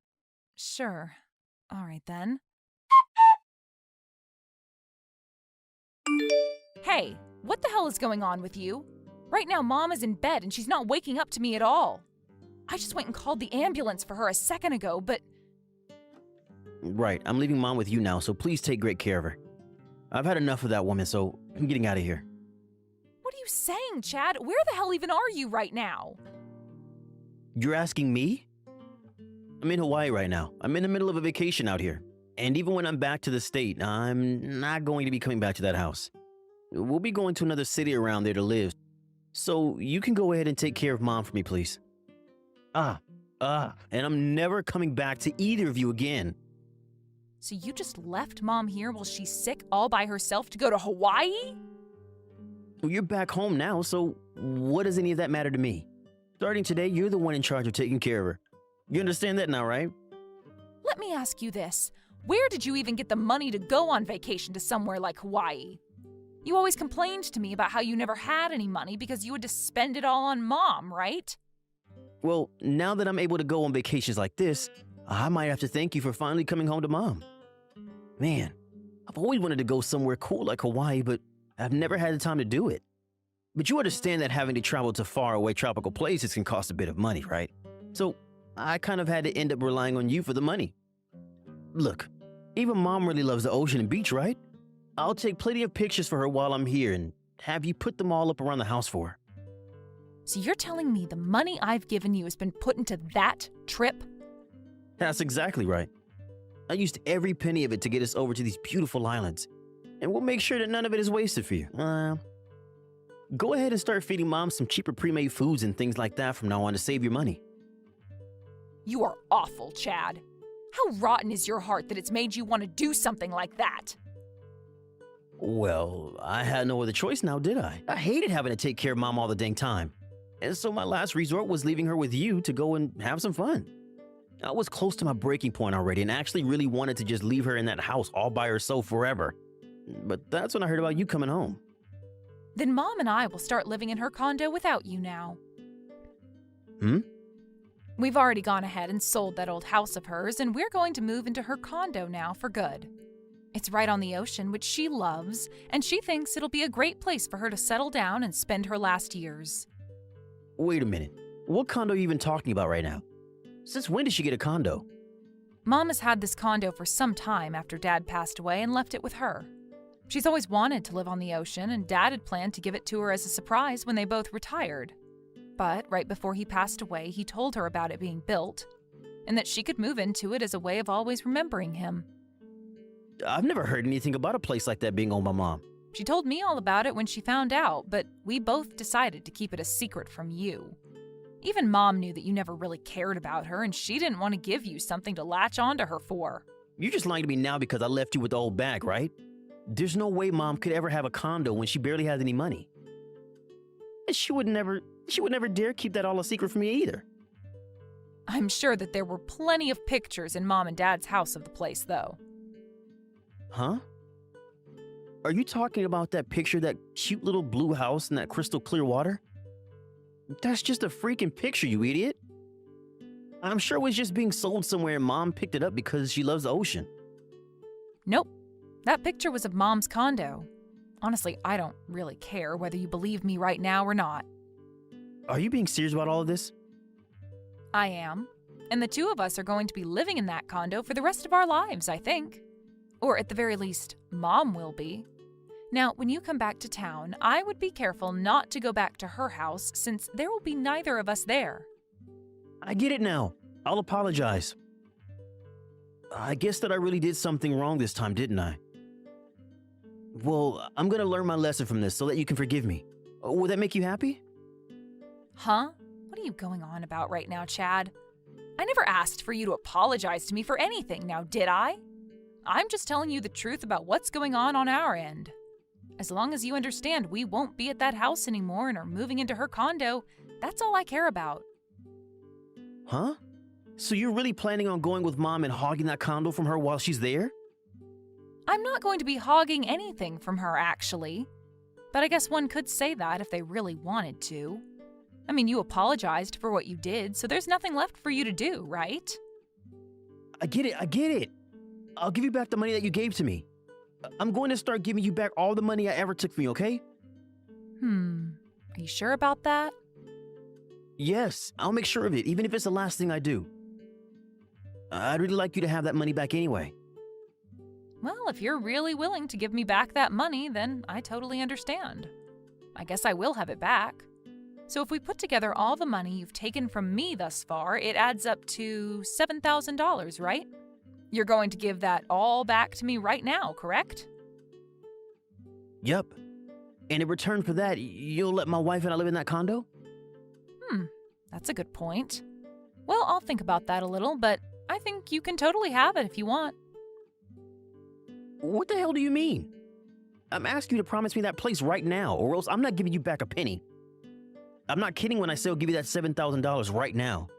Sure. All right then. Hey, what the hell is going on with you? Right now, Mom is in bed and she's not waking up to me at all. I just went and called the ambulance for her a second ago, but... Right, I'm leaving Mom with you now, so please take great care of her. I've had enough of that woman, so I'm getting out of here. What are you saying, Chad? Where the hell even are you right now? You're asking me? I'm in Hawaii right now. I'm in the middle of a vacation out here. And even when I'm back to the state, I'm not going to be coming back to that house. We'll be going to another city around there to live. So you can go ahead and take care of Mom for me, please. And I'm never coming back to either of you again. So you just left Mom here while she's sick all by herself to go to Hawaii? Well, you're back home now, so what does any of that matter to me? Starting today, you're the one in charge of taking care of her. You understand that now, right? Let me ask you this. Where did you even get the money to go on vacation to somewhere like Hawaii? You always complained to me about how you never had any money because you had to spend it all on Mom, right? Well, now that I'm able to go on vacations like this, I might have to thank you for finally coming home to Mom. Man, I've always wanted to go somewhere cool like Hawaii, but I've never had the time to do it. But you understand that having to travel to faraway tropical places can cost a bit of money, right? So I kind of had to end up relying on you for the money. Look, even Mom really loves the ocean and beach, right? I'll take plenty of pictures for her while I'm here and have you put them all up around the house for her. So you're telling me the money I've given you has been put into that trip? That's exactly right. I used every penny of it to get us over to these beautiful islands, and we'll make sure that none of it is wasted for you. Go ahead and start feeding Mom some cheaper pre-made foods and things like that from now on to save your money. You are awful, Chad. How rotten is your heart that it's made you want to do something like that? Well, I had no other choice now, did I? I hated having to take care of Mom all the dang time. And so my last resort was leaving her with you to go and have some fun. I was close to my breaking point already and actually really wanted to just leave her in that house all by herself forever. But that's when I heard about you coming home. Then Mom and I will start living in her condo without you now. We've already gone ahead and sold that old house of hers, and we're going to move into her condo now for good. It's right on the ocean, which she loves, and she thinks it'll be a great place for her to settle down and spend her last years. Wait a minute. What condo are you even talking about right now? Since when did she get a condo? Mom has had this condo for some time after Dad passed away and left it with her. She's always wanted to live on the ocean, and Dad had planned to give it to her as a surprise when they both retired. But right before he passed away, he told her about it being built, and that she could move into it as a way of always remembering him. I've never heard anything about a place like that being owned by Mom. She told me all about it when she found out, but we both decided to keep it a secret from you. Even Mom knew that you never really cared about her, and she didn't want to give you something to latch onto her for. You're just lying to me now because I left you with the old bag, right? There's no way Mom could ever have a condo when she barely has any money. And she would never dare keep that all a secret from me either. I'm sure that there were plenty of pictures in Mom and Dad's house of the place, though. Huh? Are you talking about that picture, that cute little blue house and that crystal clear water? That's just a freaking picture, you idiot. I'm sure it was just being sold somewhere and Mom picked it up because she loves the ocean. Nope. That picture was of Mom's condo. Honestly, I don't really care whether you believe me right now or not. Are you being serious about all of this? I am. And the two of us are going to be living in that condo for the rest of our lives, I think. Or at the very least, Mom will be. Now, when you come back to town, I would be careful not to go back to her house since there will be neither of us there. I get it now. I'll apologize. I guess that I really did something wrong this time, didn't I? Well, I'm gonna learn my lesson from this so that you can forgive me. Will that make you happy? Huh? What are you going on about right now, Chad? I never asked for you to apologize to me for anything, now did I? I'm just telling you the truth about what's going on our end. As long as you understand we won't be at that house anymore and are moving into her condo, that's all I care about. Huh? So you're really planning on going with Mom and hogging that condo from her while she's there? I'm not going to be hogging anything from her, actually. But I guess one could say that if they really wanted to. I mean, you apologized for what you did, so there's nothing left for you to do, right? I get it. I'll give you back the money that you gave to me. I'm going to start giving you back all the money I ever took from you, okay? Are you sure about that? Yes, I'll make sure of it, even if it's the last thing I do. I'd really like you to have that money back anyway. Well, if you're really willing to give me back that money, then I totally understand. I guess I will have it back. So if we put together all the money you've taken from me thus far, it adds up to $7,000, right? You're going to give that all back to me right now, correct? Yep. And in return for that, you'll let my wife and I live in that condo? That's a good point. Well, I'll think about that a little, but I think you can totally have it if you want. What the hell do you mean? I'm asking you to promise me that place right now, or else I'm not giving you back a penny. I'm not kidding when I say I'll give you that $7,000 right now.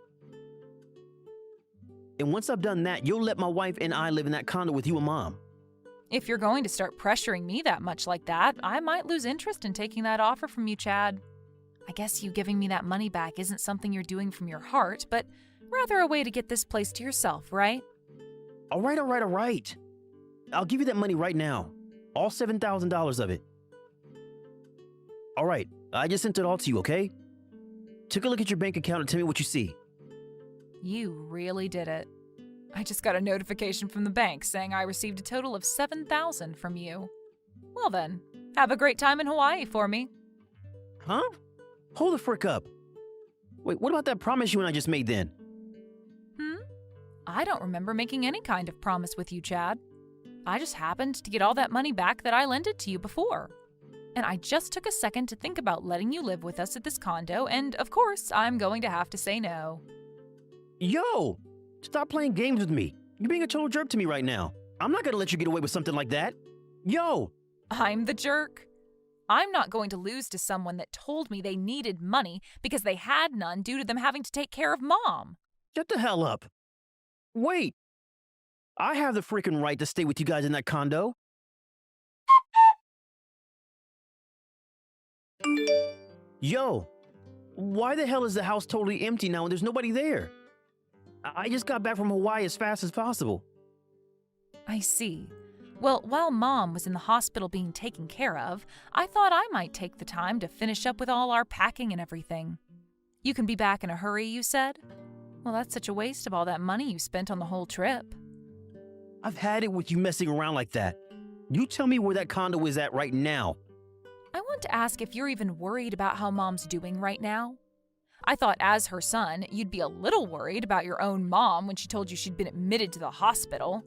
And once I've done that, you'll let my wife and I live in that condo with you and Mom. If you're going to start pressuring me that much like that, I might lose interest in taking that offer from you, Chad. I guess you giving me that money back isn't something you're doing from your heart, but rather a way to get this place to yourself, right? All right. I'll give you that money right now. All $7,000 of it. All right, I just sent it all to you, okay? Take a look at your bank account and tell me what you see. You really did it. I just got a notification from the bank saying I received a total of $7,000 from you. Well then, have a great time in Hawaii for me. Huh? Hold the frick up. Wait, what about that promise you and I just made then? I don't remember making any kind of promise with you, Chad. I just happened to get all that money back that I lent it to you before. And I just took a second to think about letting you live with us at this condo, and of course, I'm going to have to say no. Yo! Stop playing games with me. You're being a total jerk to me right now. I'm not gonna let you get away with something like that. Yo! I'm the jerk. I'm not going to lose to someone that told me they needed money because they had none due to them having to take care of Mom. Shut the hell up. Wait! I have the freaking right to stay with you guys in that condo. Yo! Why the hell is the house totally empty now and there's nobody there? I just got back from Hawaii as fast as possible. I see. Well, while Mom was in the hospital being taken care of, I thought I might take the time to finish up with all our packing and everything. You can be back in a hurry, you said? Well, that's such a waste of all that money you spent on the whole trip. I've had it with you messing around like that. You tell me where that condo is at right now. I want to ask if you're even worried about how Mom's doing right now. I thought as her son, you'd be a little worried about your own mom when she told you she'd been admitted to the hospital.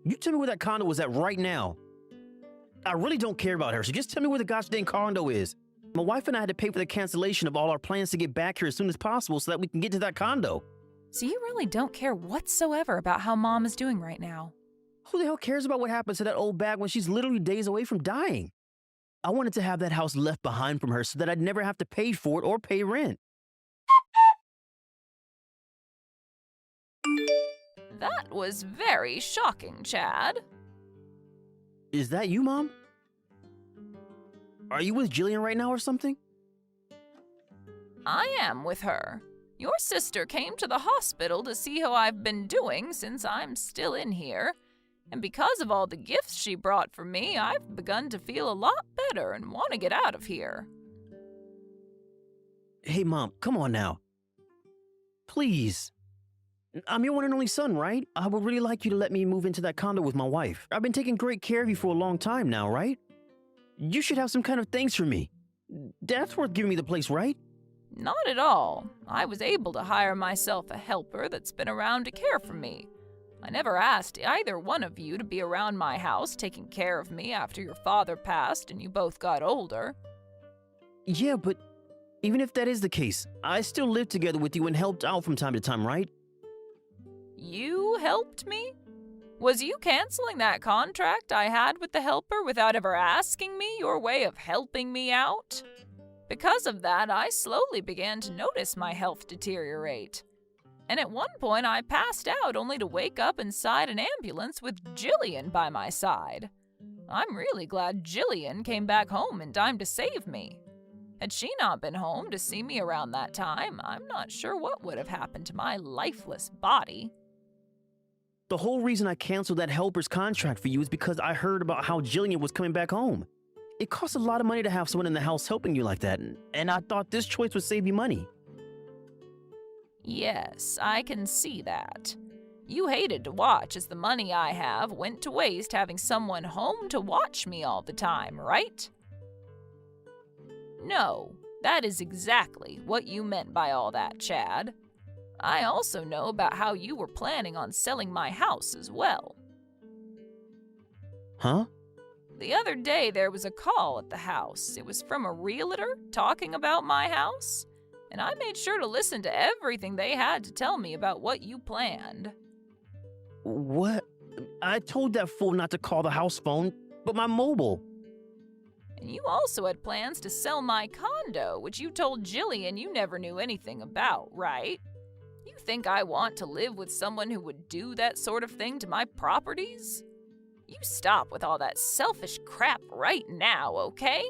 You tell me where that condo is at right now. I really don't care about her, so just tell me where the gosh dang condo is. My wife and I had to pay for the cancellation of all our plans to get back here as soon as possible so that we can get to that condo. So you really don't care whatsoever about how Mom is doing right now. Who the hell cares about what happens to that old bag when she's literally days away from dying? I wanted to have that house left behind from her so that I'd never have to pay for it or pay rent. That was very shocking, Chad. Is that you, Mom? Are you with Jillian right now or something? I am with her. Your sister came to the hospital to see how I've been doing since I'm still in here. And because of all the gifts she brought for me, I've begun to feel a lot better and want to get out of here. Hey, Mom, come on now. Please. I'm your one and only son, right? I would really like you to let me move into that condo with my wife. I've been taking great care of you for a long time now, right? You should have some kind of thanks for me. That's worth giving me the place, right? Not at all. I was able to hire myself a helper that's been around to care for me. I never asked either one of you to be around my house taking care of me after your father passed and you both got older. Yeah, but even if that is the case, I still lived together with you and helped out from time to time, right? You helped me? Was you canceling that contract I had with the helper without ever asking me your way of helping me out? Because of that, I slowly began to notice my health deteriorate. And at one point, I passed out only to wake up inside an ambulance with Jillian by my side. I'm really glad Jillian came back home in time to save me. Had she not been home to see me around that time, I'm not sure what would have happened to my lifeless body. The whole reason I canceled that helper's contract for you is because I heard about how Jillian was coming back home. It costs a lot of money to have someone in the house helping you like that, and I thought this choice would save you money. Yes, I can see that. You hated to watch as the money I have went to waste having someone home to watch me all the time, right? No, that is exactly what you meant by all that, Chad. I also know about how you were planning on selling my house as well. Huh? The other day there was a call at the house. It was from a realtor talking about my house, and I made sure to listen to everything they had to tell me about what you planned. What? I told that fool not to call the house phone, but my mobile. And you also had plans to sell my condo, which you told Jillian you never knew anything about, right? You think I want to live with someone who would do that sort of thing to my properties? You stop with all that selfish crap right now, okay?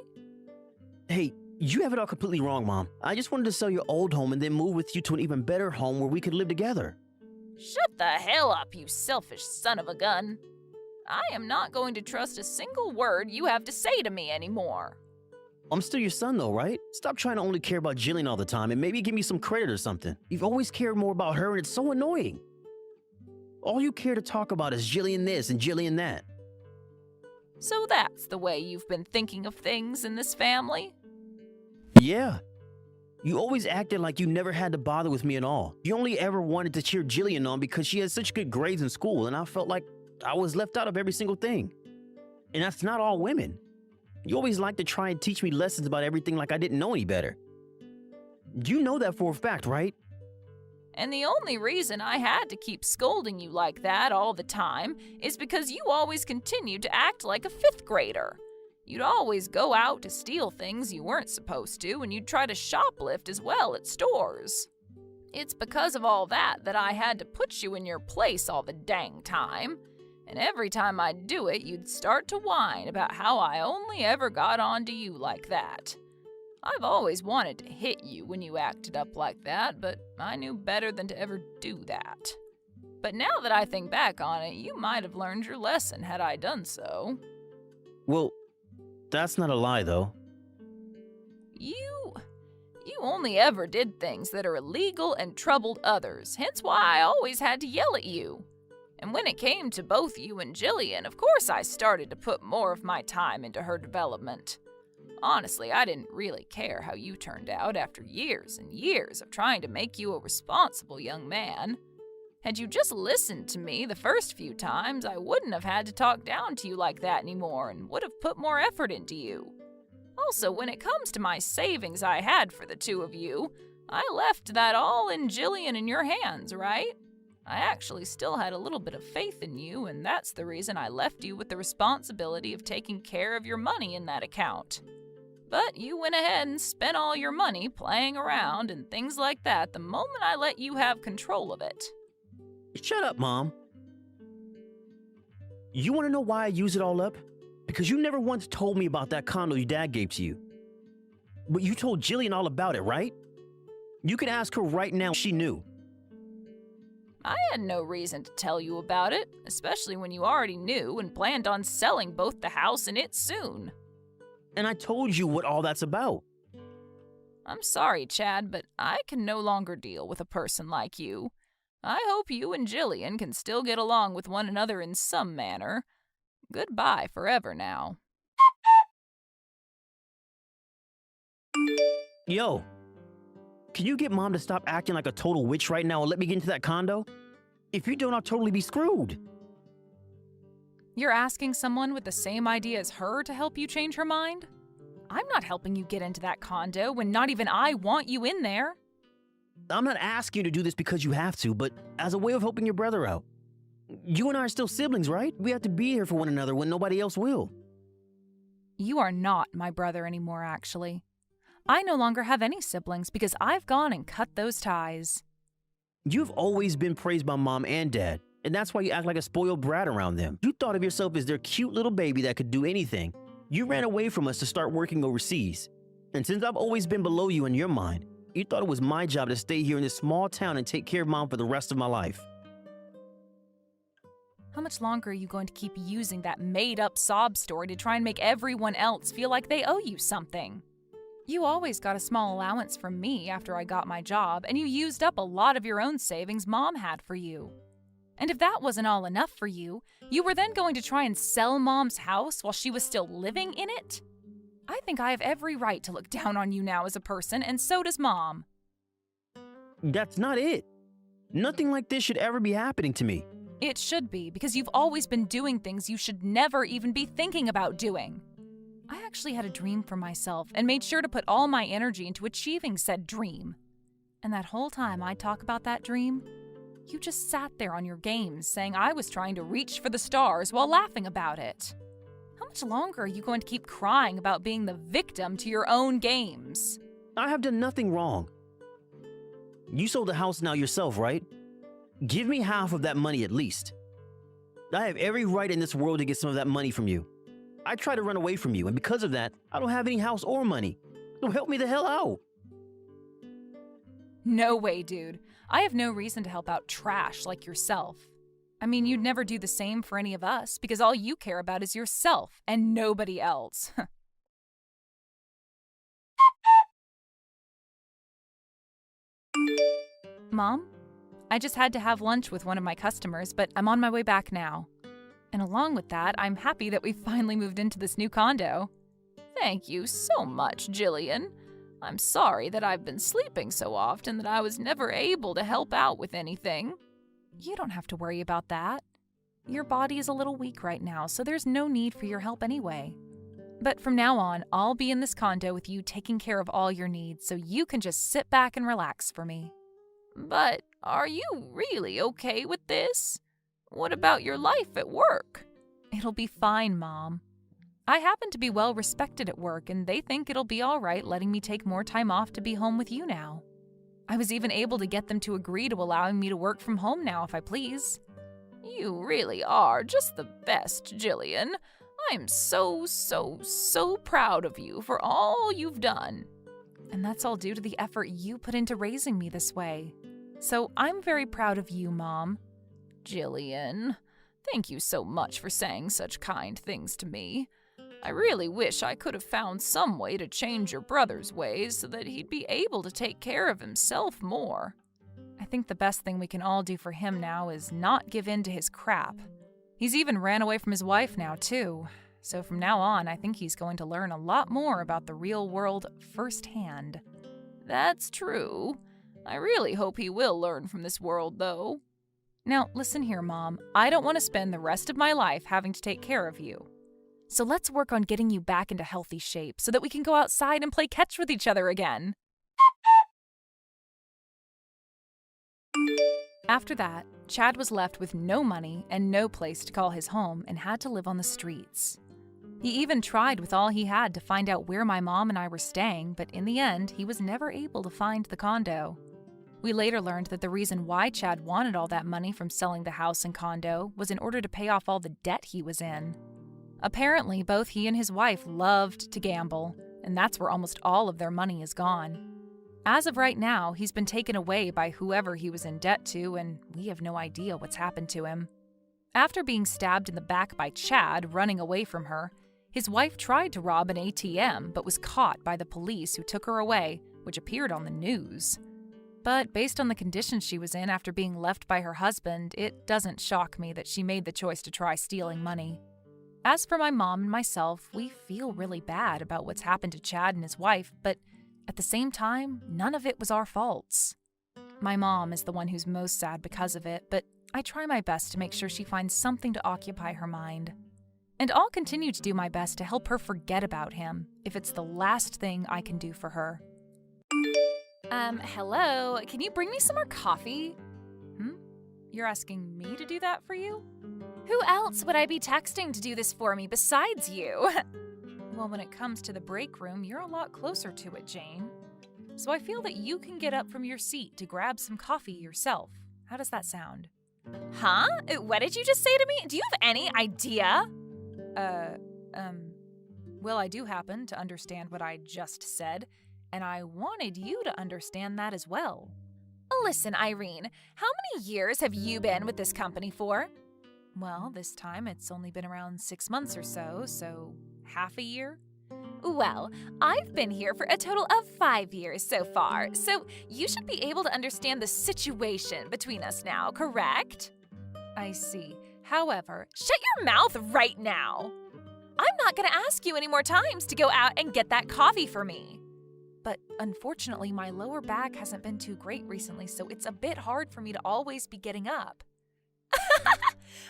Hey, you have it all completely wrong, Mom. I just wanted to sell your old home and then move with you to an even better home where we could live together. Shut the hell up, you selfish son of a gun. I am not going to trust a single word you have to say to me anymore. I'm still your son though, right? Stop trying to only care about Jillian all the time and maybe give me some credit or something. You've always cared more about her and it's so annoying. All you care to talk about is Jillian this and Jillian that. So that's the way you've been thinking of things in this family? Yeah. You always acted like you never had to bother with me at all. You only ever wanted to cheer Jillian on because she had such good grades in school and I felt like I was left out of every single thing. And that's not all women. You always like to try and teach me lessons about everything like I didn't know any better. You know that for a fact, right? And the only reason I had to keep scolding you like that all the time is because you always continued to act like a fifth grader. You'd always go out to steal things you weren't supposed to, and you'd try to shoplift as well at stores. It's because of all that I had to put you in your place all the dang time. And every time I'd do it, you'd start to whine about how I only ever got on to you like that. I've always wanted to hit you when you acted up like that, but I knew better than to ever do that. But now that I think back on it, you might have learned your lesson had I done so. Well, that's not a lie, though. You only ever did things that are illegal and troubled others, hence why I always had to yell at you. And when it came to both you and Jillian, of course I started to put more of my time into her development. Honestly, I didn't really care how you turned out after years and years of trying to make you a responsible young man. Had you just listened to me the first few times, I wouldn't have had to talk down to you like that anymore and would have put more effort into you. Also, when it comes to my savings I had for the two of you, I left that all in Jillian in your hands, right? I actually still had a little bit of faith in you, and that's the reason I left you with the responsibility of taking care of your money in that account. But you went ahead and spent all your money playing around and things like that the moment I let you have control of it. Shut up, Mom. You want to know why I use it all up? Because you never once told me about that condo your dad gave to you. But you told Jillian all about it, right? You could ask her right now if she knew. I had no reason to tell you about it, especially when you already knew and planned on selling both the house and it soon. And I told you what all that's about. I'm sorry, Chad, but I can no longer deal with a person like you. I hope you and Jillian can still get along with one another in some manner. Goodbye forever now. Yo, can you get Mom to stop acting like a total witch right now and let me get into that condo? If you don't, I'll totally be screwed. You're asking someone with the same idea as her to help you change her mind? I'm not helping you get into that condo when not even I want you in there. I'm not asking you to do this because you have to, but as a way of helping your brother out. You and I are still siblings, right? We have to be here for one another when nobody else will. You are not my brother anymore, actually. I no longer have any siblings because I've gone and cut those ties. You've always been praised by Mom and Dad, and that's why you act like a spoiled brat around them. You thought of yourself as their cute little baby that could do anything. You ran away from us to start working overseas. And since I've always been below you in your mind, you thought it was my job to stay here in this small town and take care of Mom for the rest of my life. How much longer are you going to keep using that made-up sob story to try and make everyone else feel like they owe you something? You always got a small allowance from me after I got my job, and you used up a lot of your own savings Mom had for you. And if that wasn't all enough for you, you were then going to try and sell Mom's house while she was still living in it? I think I have every right to look down on you now as a person, and so does Mom. That's not it. Nothing like this should ever be happening to me. It should be, because you've always been doing things you should never even be thinking about doing. I actually had a dream for myself and made sure to put all my energy into achieving said dream. And that whole time I talk about that dream, you just sat there on your games saying I was trying to reach for the stars while laughing about it. How much longer are you going to keep crying about being the victim to your own games? I have done nothing wrong. You sold the house now yourself, right? Give me half of that money at least. I have every right in this world to get some of that money from you. I tried to run away from you, and because of that, I don't have any house or money. So help me the hell out. No way, dude. I have no reason to help out trash like yourself. I mean, you'd never do the same for any of us because all you care about is yourself and nobody else. Mom, I just had to have lunch with one of my customers, but I'm on my way back now. And along with that, I'm happy that we finally moved into this new condo. Thank you so much, Jillian. I'm sorry that I've been sleeping so often that I was never able to help out with anything. You don't have to worry about that. Your body is a little weak right now, so there's no need for your help anyway. But from now on, I'll be in this condo with you taking care of all your needs, so you can just sit back and relax for me. But are you really okay with this? What about your life at work? It'll be fine, Mom. I happen to be well respected at work, and they think it'll be all right letting me take more time off to be home with you now. I was even able to get them to agree to allowing me to work from home now if I please. You really are just the best, Jillian. I'm so proud of you for all you've done. And that's all due to the effort you put into raising me this way. So I'm very proud of you, Mom. Jillian, thank you so much for saying such kind things to me. I really wish I could have found some way to change your brother's ways so that he'd be able to take care of himself more. I think the best thing we can all do for him now is not give in to his crap. He's even ran away from his wife now, too. So from now on, I think he's going to learn a lot more about the real world firsthand. That's true. I really hope he will learn from this world, though. Now, listen here, Mom. I don't want to spend the rest of my life having to take care of you. So let's work on getting you back into healthy shape so that we can go outside and play catch with each other again. After that, Chad was left with no money and no place to call his home and had to live on the streets. He even tried with all he had to find out where my mom and I were staying, but in the end, he was never able to find the condo. We later learned that the reason why Chad wanted all that money from selling the house and condo was in order to pay off all the debt he was in. Apparently, both he and his wife loved to gamble, and that's where almost all of their money is gone. As of right now, he's been taken away by whoever he was in debt to, and we have no idea what's happened to him. After being stabbed in the back by Chad running away from her, his wife tried to rob an ATM but was caught by the police who took her away, which appeared on the news. But based on the condition she was in after being left by her husband, it doesn't shock me that she made the choice to try stealing money. As for my mom and myself, we feel really bad about what's happened to Chad and his wife, but at the same time, none of it was our faults. My mom is the one who's most sad because of it, but I try my best to make sure she finds something to occupy her mind. And I'll continue to do my best to help her forget about him, if it's the last thing I can do for her. Hello, can you bring me some more coffee? You're asking me to do that for you? Who else would I be texting to do this for me besides you? Well, when it comes to the break room, you're a lot closer to it, Jane. So I feel that you can get up from your seat to grab some coffee yourself. How does that sound? Huh? What did you just say to me? Do you have any idea? Well, I do happen to understand what I just said, and I wanted you to understand that as well. Listen, Irene, how many years have you been with this company for? Well, this time it's only been around 6 months or so half a year? Well, I've been here for a total of 5 years so far, so you should be able to understand the situation between us now, correct? I see. However, shut your mouth right now! I'm not going to ask you any more times to go out and get that coffee for me. But unfortunately, my lower back hasn't been too great recently, so it's a bit hard for me to always be getting up.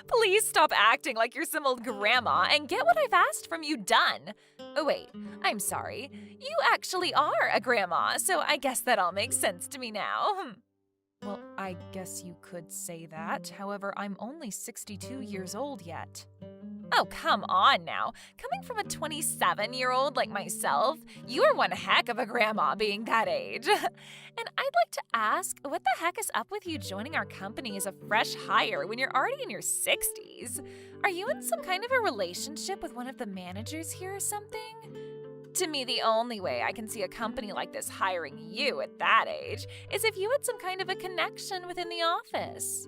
Please stop acting like you're some old grandma and get what I've asked from you done. Oh, wait, I'm sorry. You actually are a grandma, so I guess that all makes sense to me now. Well, I guess you could say that. However, I'm only 62 years old yet. Oh, come on now. Coming from a 27-year-old like myself, you are one heck of a grandma being that age. And I'd like to ask, what the heck is up with you joining our company as a fresh hire when you're already in your 60s? Are you in some kind of a relationship with one of the managers here or something? To me, the only way I can see a company like this hiring you at that age is if you had some kind of a connection within the office.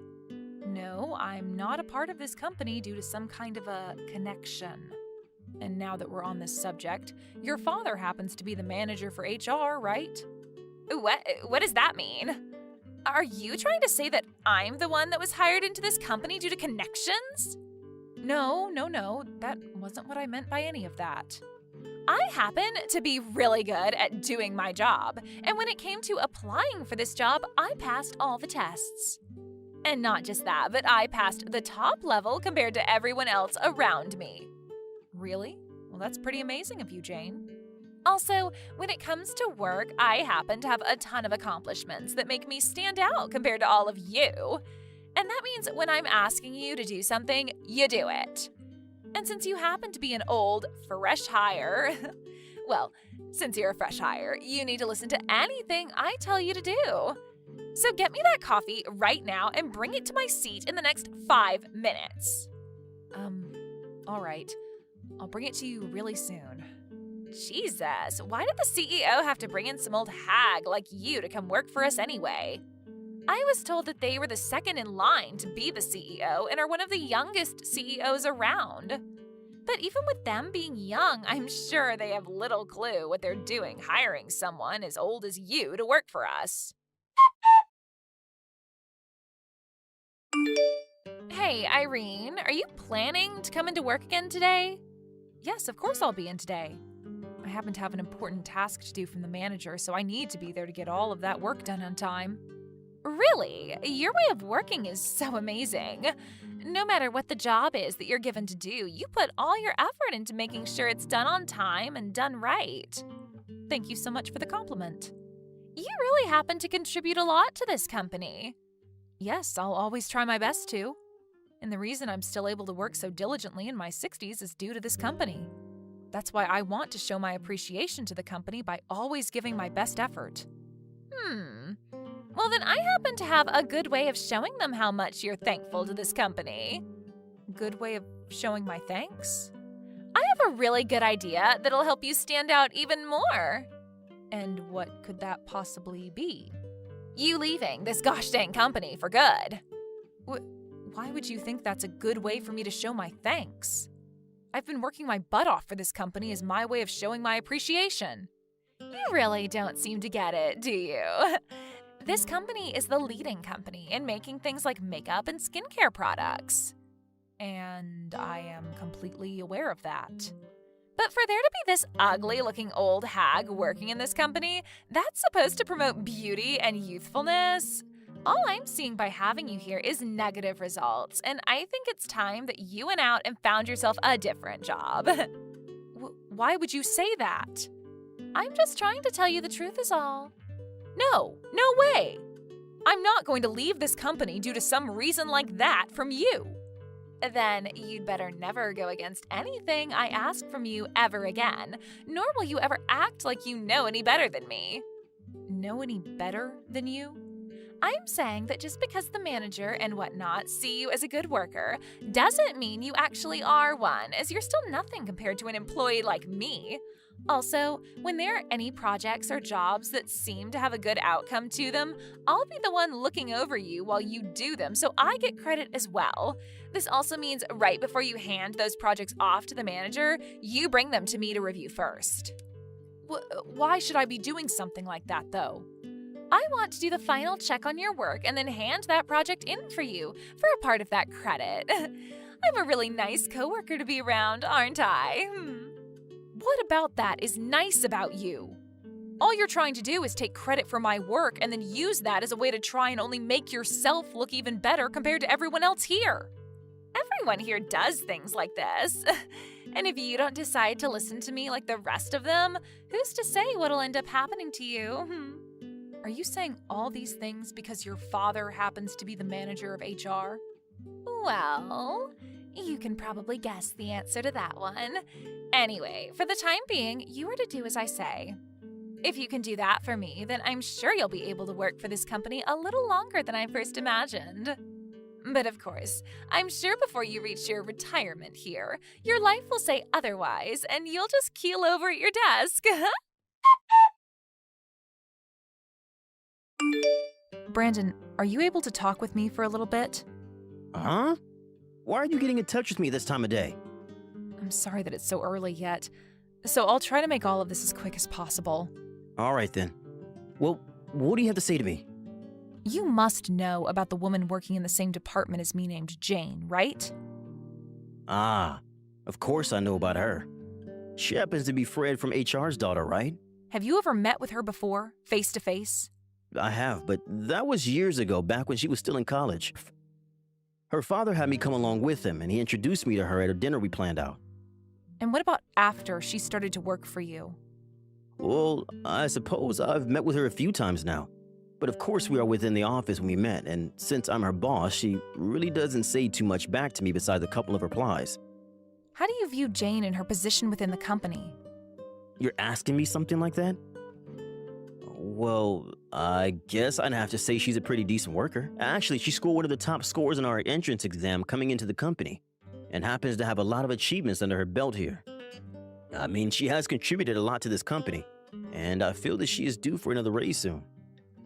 No, I'm not a part of this company due to some kind of a connection. And now that we're on this subject, your father happens to be the manager for HR, right? What does that mean? Are you trying to say that I'm the one that was hired into this company due to connections? No. That wasn't what I meant by any of that. I happen to be really good at doing my job, and when it came to applying for this job, I passed all the tests. And not just that, but I passed the top level compared to everyone else around me. Really? Well, that's pretty amazing of you, Jane. Also, when it comes to work, I happen to have a ton of accomplishments that make me stand out compared to all of you. And that means when I'm asking you to do something, you do it. And since you happen to be an old, fresh hire, well, since you're a fresh hire, you need to listen to anything I tell you to do. So get me that coffee right now and bring it to my seat in the next 5 minutes. All right. I'll bring it to you really soon. Jesus, why did the CEO have to bring in some old hag like you to come work for us anyway? I was told that they were the second in line to be the CEO and are one of the youngest CEOs around. But even with them being young, I'm sure they have little clue what they're doing hiring someone as old as you to work for us. Hey, Irene, are you planning to come into work again today? Yes, of course I'll be in today. I happen to have an important task to do from the manager, so I need to be there to get all of that work done on time. Really? Your way of working is so amazing. No matter what the job is that you're given to do, you put all your effort into making sure it's done on time and done right. Thank you so much for the compliment. You really happen to contribute a lot to this company. Yes, I'll always try my best to. And the reason I'm still able to work so diligently in my 60s is due to this company. That's why I want to show my appreciation to the company by always giving my best effort. Well, then I happen to have a good way of showing them how much you're thankful to this company. Good way of showing my thanks? I have a really good idea that'll help you stand out even more. And what could that possibly be? You leaving this gosh dang company for good. Why would you think that's a good way for me to show my thanks? I've been working my butt off for this company as my way of showing my appreciation. You really don't seem to get it, do you? This company is the leading company in making things like makeup and skincare products. And I am completely aware of that. But for there to be this ugly-looking old hag working in this company, that's supposed to promote beauty and youthfulness. All I'm seeing by having you here is negative results, and I think it's time that you went out and found yourself a different job. Why would you say that? I'm just trying to tell you the truth is all. No way! I'm not going to leave this company due to some reason like that from you. Then you'd better never go against anything I ask from you ever again, nor will you ever act like you know any better than me. Know any better than you? I'm saying that just because the manager and whatnot see you as a good worker doesn't mean you actually are one, as you're still nothing compared to an employee like me. Also, when there are any projects or jobs that seem to have a good outcome to them, I'll be the one looking over you while you do them, so I get credit as well. This also means right before you hand those projects off to the manager, you bring them to me to review first. Why should I be doing something like that, though? I want to do the final check on your work and then hand that project in for you for a part of that credit. I'm a really nice coworker to be around, aren't I? What about that is nice about you? All you're trying to do is take credit for my work and then use that as a way to try and only make yourself look even better compared to everyone else here. Everyone here does things like this. And if you don't decide to listen to me like the rest of them, who's to say what'll end up happening to you? Are you saying all these things because your father happens to be the manager of HR? Well, you can probably guess the answer to that one. Anyway, for the time being, you are to do as I say. If you can do that for me, then I'm sure you'll be able to work for this company a little longer than I first imagined. But of course, I'm sure before you reach your retirement here, your life will say otherwise, and you'll just keel over at your desk. Brandon, are you able to talk with me for a little bit? Huh? Why are you getting in touch with me this time of day? I'm sorry that it's so early yet, so I'll try to make all of this as quick as possible. All right then. Well, what do you have to say to me? You must know about the woman working in the same department as me named Jane, right? Ah, of course I know about her. She happens to be Fred from HR's daughter, right? Have you ever met with her before, face to face? I have, but that was years ago, back when she was still in college. Her father had me come along with him, and he introduced me to her at a dinner we planned out. And what about after she started to work for you? Well, I suppose I've met with her a few times now. But of course we are within the office when we met, and since I'm her boss, she really doesn't say too much back to me besides a couple of replies. How do you view Jane and her position within the company? You're asking me something like that? Well, I guess I'd have to say she's a pretty decent worker. Actually, she scored one of the top scores in our entrance exam coming into the company, and happens to have a lot of achievements under her belt here. I mean, she has contributed a lot to this company, and I feel that she is due for another raise soon.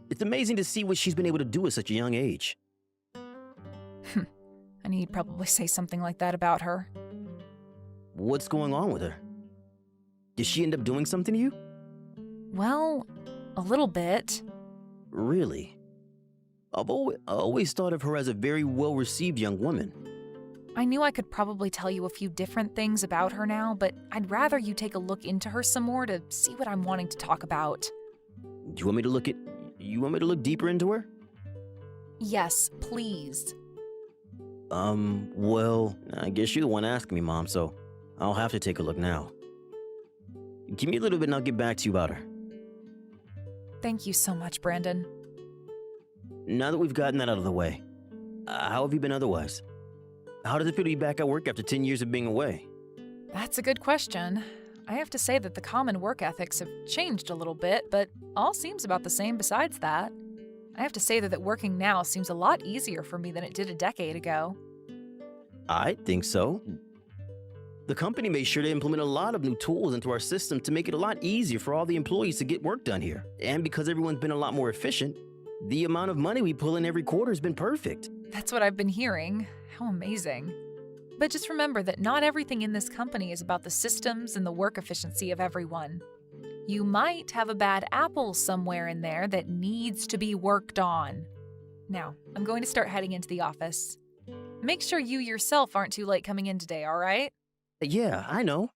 It's amazing to see what she's been able to do at such a young age. I knew you'd probably say something like that about her. What's going on with her? Did she end up doing something to you? Well, a little bit. Really? I've always thought of her as a very well-received young woman. I knew I could probably tell you a few different things about her now, but I'd rather you take a look into her some more to see what I'm wanting to talk about. Do you want me to look deeper into her? Yes, please. Well, I guess you're the one asking me, Mom, so I'll have to take a look now. Give me a little bit and I'll get back to you about her. Thank you so much, Brandon. Now that we've gotten that out of the way, how have you been otherwise? How does it feel to be back at work after 10 years of being away? That's a good question. I have to say that the common work ethics have changed a little bit, but all seems about the same besides that. I have to say that working now seems a lot easier for me than it did a decade ago. I think so. The company made sure to implement a lot of new tools into our system to make it a lot easier for all the employees to get work done here. And because everyone's been a lot more efficient, the amount of money we pull in every quarter has been perfect. That's what I've been hearing. How amazing. But just remember that not everything in this company is about the systems and the work efficiency of everyone. You might have a bad apple somewhere in there that needs to be worked on. Now, I'm going to start heading into the office. Make sure you yourself aren't too late coming in today, all right? Yeah, I know.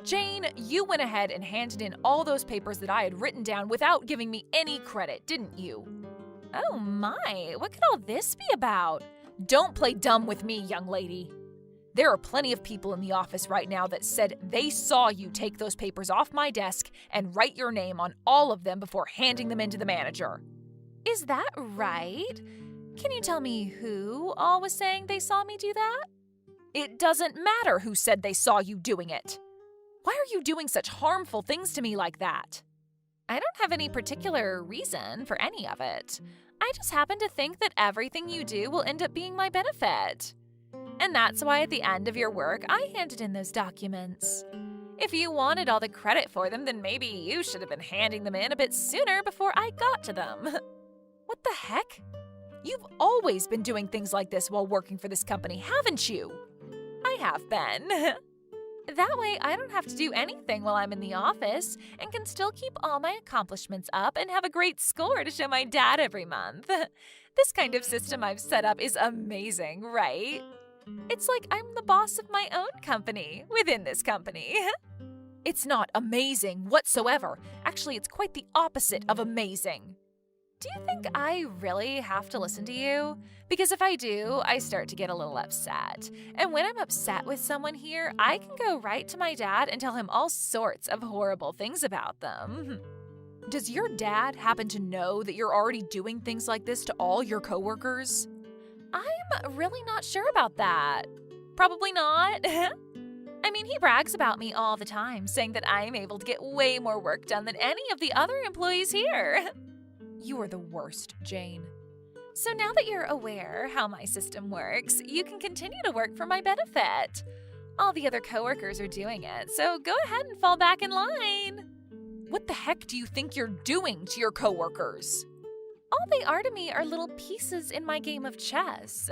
Jane, you went ahead and handed in all those papers that I had written down without giving me any credit, didn't you? Oh my, what could all this be about? Don't play dumb with me, young lady. There are plenty of people in the office right now that said they saw you take those papers off my desk and write your name on all of them before handing them in to the manager. Is that right? Can you tell me who all was saying they saw me do that? It doesn't matter who said they saw you doing it. Why are you doing such harmful things to me like that? I don't have any particular reason for any of it. I just happen to think that everything you do will end up being my benefit. And that's why at the end of your work, I handed in those documents. If you wanted all the credit for them, then maybe you should have been handing them in a bit sooner before I got to them. What the heck? You've always been doing things like this while working for this company, haven't you? I have been. That way, I don't have to do anything while I'm in the office and can still keep all my accomplishments up and have a great score to show my dad every month. This kind of system I've set up is amazing, right? It's like I'm the boss of my own company within this company. It's not amazing whatsoever. Actually, it's quite the opposite of amazing. Do you think I really have to listen to you? Because if I do, I start to get a little upset. And when I'm upset with someone here, I can go right to my dad and tell him all sorts of horrible things about them. Does your dad happen to know that you're already doing things like this to all your coworkers? I'm really not sure about that. Probably not. I mean, he brags about me all the time, saying that I'm able to get way more work done than any of the other employees here. You are the worst, Jane. So now that you're aware how my system works, you can continue to work for my benefit. All the other coworkers are doing it, so go ahead and fall back in line. What the heck do you think you're doing to your coworkers? All they are to me are little pieces in my game of chess.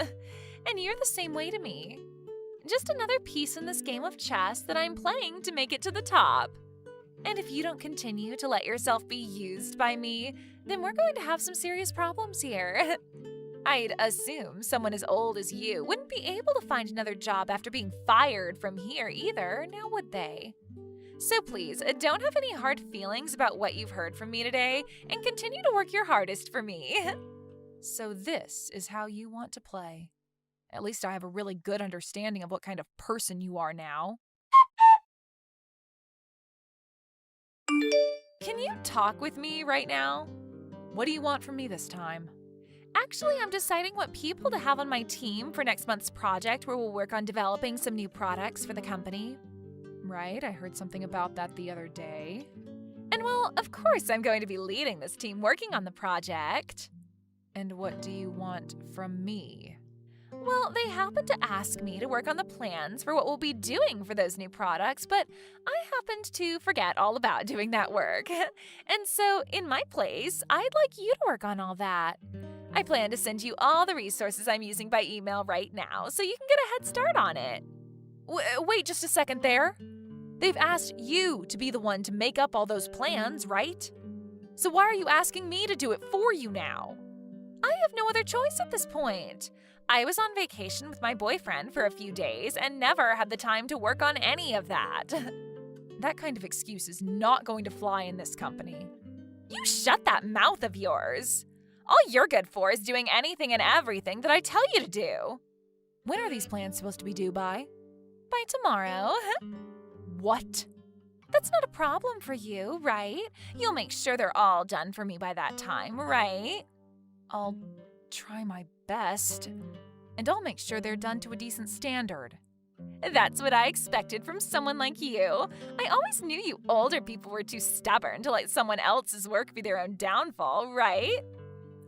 And you're the same way to me. Just another piece in this game of chess that I'm playing to make it to the top. And if you don't continue to let yourself be used by me, then we're going to have some serious problems here. I'd assume someone as old as you wouldn't be able to find another job after being fired from here either, now would they? So please, don't have any hard feelings about what you've heard from me today, and continue to work your hardest for me. So this is how you want to play. At least I have a really good understanding of what kind of person you are now. Can you talk with me right now? What do you want from me this time? Actually, I'm deciding what people to have on my team for next month's project where we'll work on developing some new products for the company. Right, I heard something about that the other day. And well, of course I'm going to be leading this team working on the project. And what do you want from me? Well, they happened to ask me to work on the plans for what we'll be doing for those new products, but I happened to forget all about doing that work. And so, in my place, I'd like you to work on all that. I plan to send you all the resources I'm using by email right now, so you can get a head start on it. Wait just a second there. They've asked you to be the one to make up all those plans, right? So why are you asking me to do it for you now? I have no other choice at this point. I was on vacation with my boyfriend for a few days and never had the time to work on any of that. That kind of excuse is not going to fly in this company. You shut that mouth of yours. All you're good for is doing anything and everything that I tell you to do. When are these plans supposed to be due by? By tomorrow. What? That's not a problem for you, right? You'll make sure they're all done for me by that time, right? I'll try my best, and I'll make sure they're done to a decent standard. That's what I expected from someone like you. I always knew you older people were too stubborn to let someone else's work be their own downfall, right?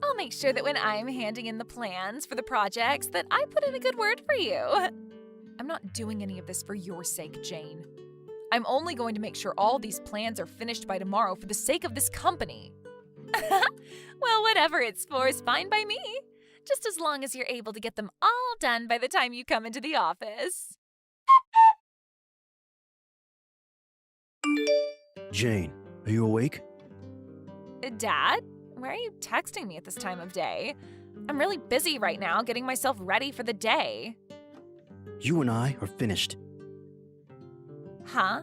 I'll make sure that when I'm handing in the plans for the projects that I put in a good word for you. I'm not doing any of this for your sake, Jane. I'm only going to make sure all these plans are finished by tomorrow for the sake of this company. Well, whatever it's for is fine by me. Just as long as you're able to get them all done by the time you come into the office. Jane, are you awake? Dad? Why are you texting me at this time of day? I'm really busy right now getting myself ready for the day. You and I are finished. Huh?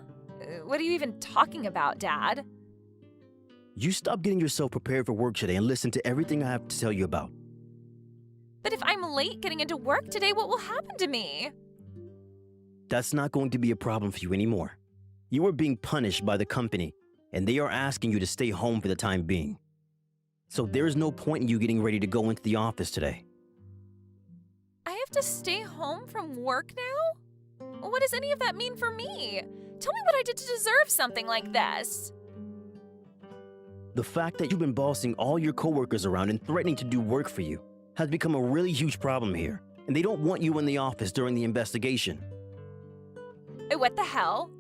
What are you even talking about, Dad? You stop getting yourself prepared for work today and listen to everything I have to tell you about. But if I'm late getting into work today, what will happen to me? That's not going to be a problem for you anymore. You are being punished by the company, and they are asking you to stay home for the time being. So there's no point in you getting ready to go into the office today. I have to stay home from work now? What does any of that mean for me? Tell me what I did to deserve something like this. The fact that you've been bossing all your coworkers around and threatening to do work for you has become a really huge problem here, and they don't want you in the office during the investigation. What the hell?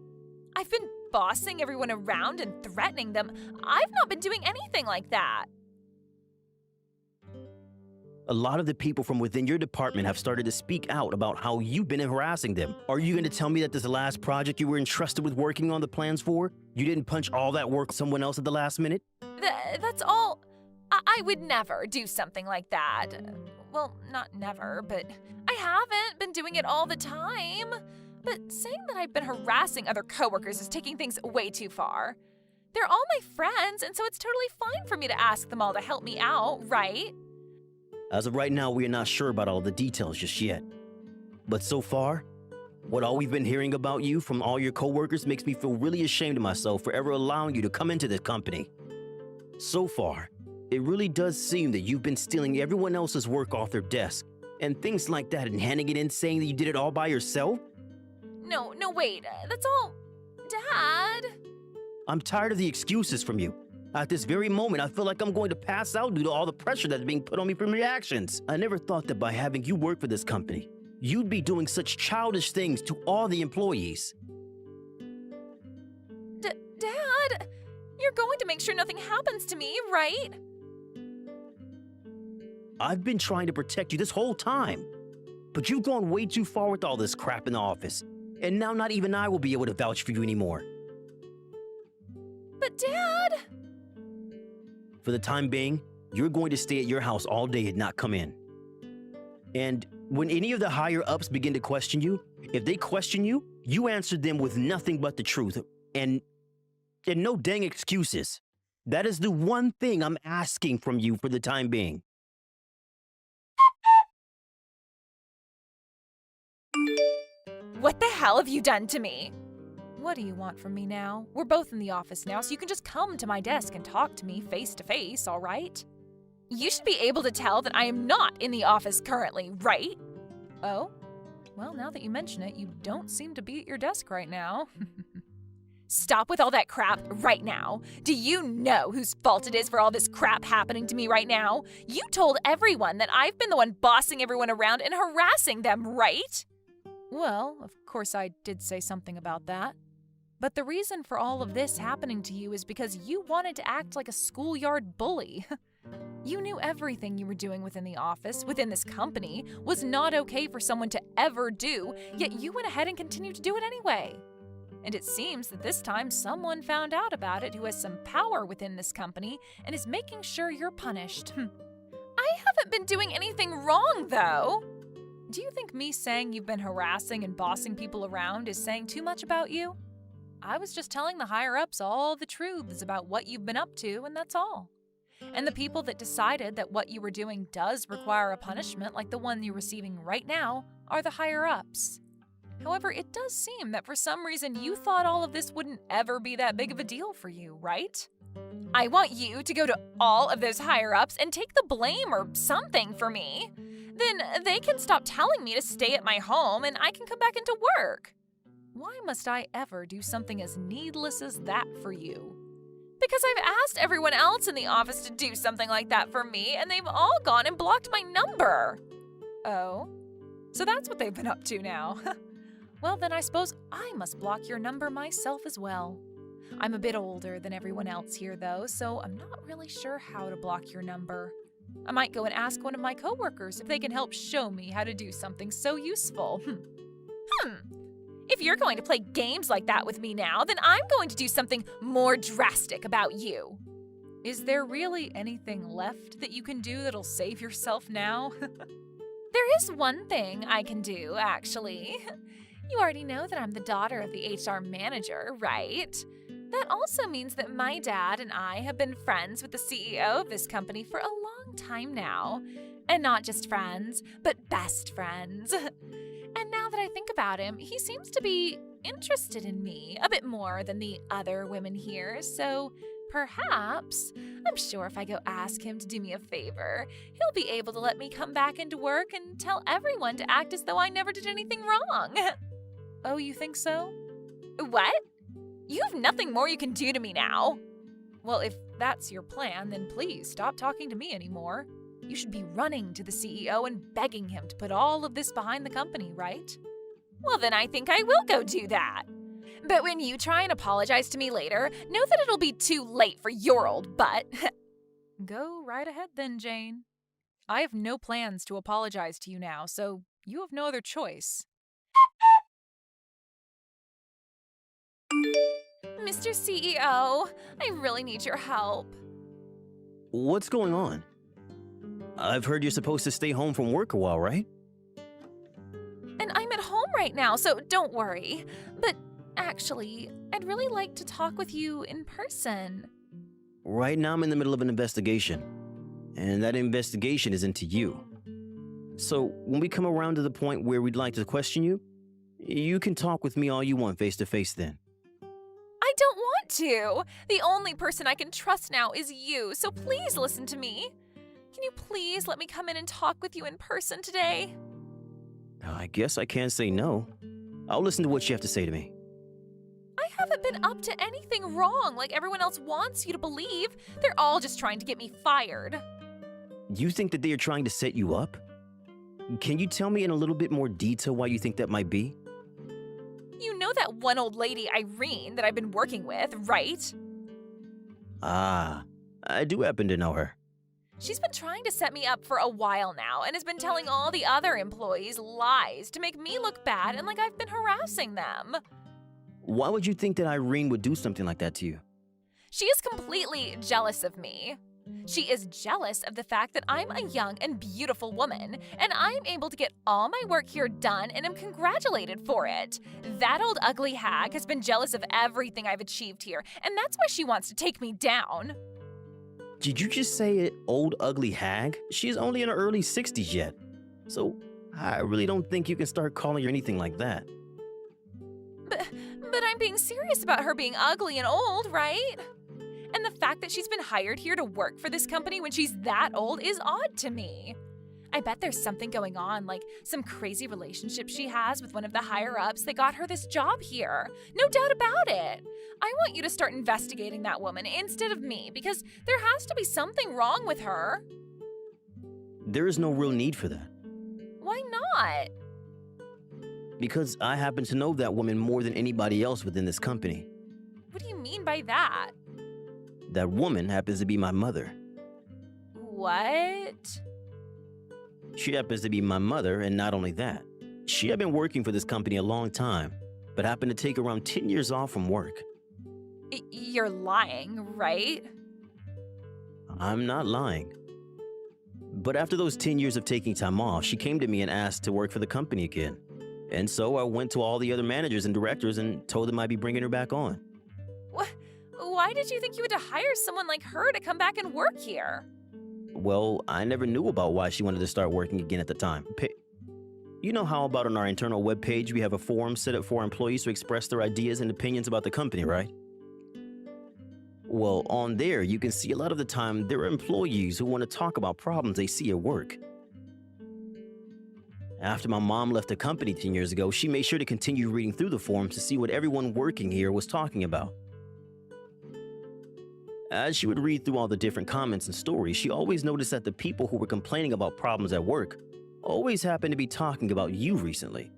I've been bossing everyone around and threatening them. I've not been doing anything like that. A lot of the people from within your department have started to speak out about how you've been harassing them. Are you going to tell me that this last project you were entrusted with working on the plans for, you didn't punch all that work someone else at the last minute? That's all. I would never do something like that. Well, not never, but I haven't been doing it all the time. But saying that I've been harassing other coworkers is taking things way too far. They're all my friends, and so it's totally fine for me to ask them all to help me out, right? As of right now, we are not sure about all the details just yet. But so far, what all we've been hearing about you from all your coworkers makes me feel really ashamed of myself for ever allowing you to come into this company. So far, it really does seem that you've been stealing everyone else's work off their desk and things like that and handing it in saying that you did it all by yourself? No, wait. That's all. Dad? I'm tired of the excuses from you. At this very moment, I feel like I'm going to pass out due to all the pressure that's being put on me from your actions. I never thought that by having you work for this company, you'd be doing such childish things to all the employees. Dad, you're going to make sure nothing happens to me, right? I've been trying to protect you this whole time, but you've gone way too far with all this crap in the office, and now not even I will be able to vouch for you anymore. But Dad! For the time being, you're going to stay at your house all day and not come in. And when any of the higher ups begin to question you, if they question you, you answer them with nothing but the truth and no dang excuses. That is the one thing I'm asking from you for the time being. What the hell have you done to me? What do you want from me now? We're both in the office now, so you can just come to my desk and talk to me face to face, all right? You should be able to tell that I am not in the office currently, right? Oh? Well, now that you mention it, you don't seem to be at your desk right now. Stop with all that crap right now. Do you know whose fault it is for all this crap happening to me right now? You told everyone that I've been the one bossing everyone around and harassing them, right? Well, of course I did say something about that. But the reason for all of this happening to you is because you wanted to act like a schoolyard bully. You knew everything you were doing within the office, within this company, was not okay for someone to ever do, yet you went ahead and continued to do it anyway. And it seems that this time someone found out about it who has some power within this company and is making sure you're punished. I haven't been doing anything wrong, though. Do you think me saying you've been harassing and bossing people around is saying too much about you? I was just telling the higher-ups all the truths about what you've been up to, and that's all. And the people that decided that what you were doing does require a punishment like the one you're receiving right now are the higher-ups. However, it does seem that for some reason you thought all of this wouldn't ever be that big of a deal for you, right? I want you to go to all of those higher-ups and take the blame or something for me. Then they can stop telling me to stay at my home and I can come back into work. Why must I ever do something as needless as that for you? Because I've asked everyone else in the office to do something like that for me, and they've all gone and blocked my number. Oh? So that's what they've been up to now. Well, then I suppose I must block your number myself as well. I'm a bit older than everyone else here, though, so I'm not really sure how to block your number. I might go and ask one of my coworkers if they can help show me how to do something so useful. If you're going to play games like that with me now, then I'm going to do something more drastic about you. Is there really anything left that you can do that'll save yourself now? There is one thing I can do, actually. You already know that I'm the daughter of the HR manager, right? That also means that my dad and I have been friends with the CEO of this company for a long time now. And not just friends, but best friends. And now that I think about him, he seems to be interested in me a bit more than the other women here, so perhaps, I'm sure if I go ask him to do me a favor, he'll be able to let me come back into work and tell everyone to act as though I never did anything wrong. Oh, you think so? What? You have nothing more you can do to me now. Well, if that's your plan, then please stop talking to me anymore. You should be running to the CEO and begging him to put all of this behind the company, right? Well, then I think I will go do that. But when you try and apologize to me later, know that it'll be too late for your old butt. Go right ahead then, Jane. I have no plans to apologize to you now, so you have no other choice. Mr. CEO, I really need your help. What's going on? I've heard you're supposed to stay home from work a while, right? And I'm at home right now, so don't worry. But actually, I'd really like to talk with you in person. Right now I'm in the middle of an investigation, and that investigation is into you. So when we come around to the point where we'd like to question you, you can talk with me all you want face to face then. I don't want to. The only person I can trust now is you, so please listen to me. Can you please let me come in and talk with you in person today? I guess I can't say no. I'll listen to what you have to say to me. I haven't been up to anything wrong like everyone else wants you to believe. They're all just trying to get me fired. You think that they are trying to set you up? Can you tell me in a little bit more detail why you think that might be? You know that one old lady, Irene, that I've been working with, right? Ah, I do happen to know her. She's been trying to set me up for a while now and has been telling all the other employees lies to make me look bad and like I've been harassing them. Why would you think that Irene would do something like that to you? She is completely jealous of me. She is jealous of the fact that I'm a young and beautiful woman, and I'm able to get all my work here done and am congratulated for it. That old ugly hag has been jealous of everything I've achieved here, and that's why she wants to take me down. Did you just say it, old ugly hag? She's only in her early 60s yet. So I really don't think you can start calling her anything like that. But I'm being serious about her being ugly and old, right? And the fact that she's been hired here to work for this company when she's that old is odd to me. I bet there's something going on, like some crazy relationship she has with one of the higher-ups that got her this job here. No doubt about it. I want you to start investigating that woman instead of me, because there has to be something wrong with her. There is no real need for that. Why not? Because I happen to know that woman more than anybody else within this company. What do you mean by that? That woman happens to be my mother. What? She happens to be my mother, and not only that, she had been working for this company a long time, but happened to take around 10 years off from work. You're lying, right? I'm not lying. But after those 10 years of taking time off, she came to me and asked to work for the company again. And so I went to all the other managers and directors and told them I'd be bringing her back on. Why did you think you had to hire someone like her to come back and work here? Well, I never knew about why she wanted to start working again at the time. You know how about on our internal webpage we have a forum set up for our employees to express their ideas and opinions about the company, right? Well, on there you can see a lot of the time there are employees who want to talk about problems they see at work. After my mom left the company 10 years ago, she made sure to continue reading through the forums to see what everyone working here was talking about. As she would read through all the different comments and stories, she always noticed that the people who were complaining about problems at work always happened to be talking about you recently.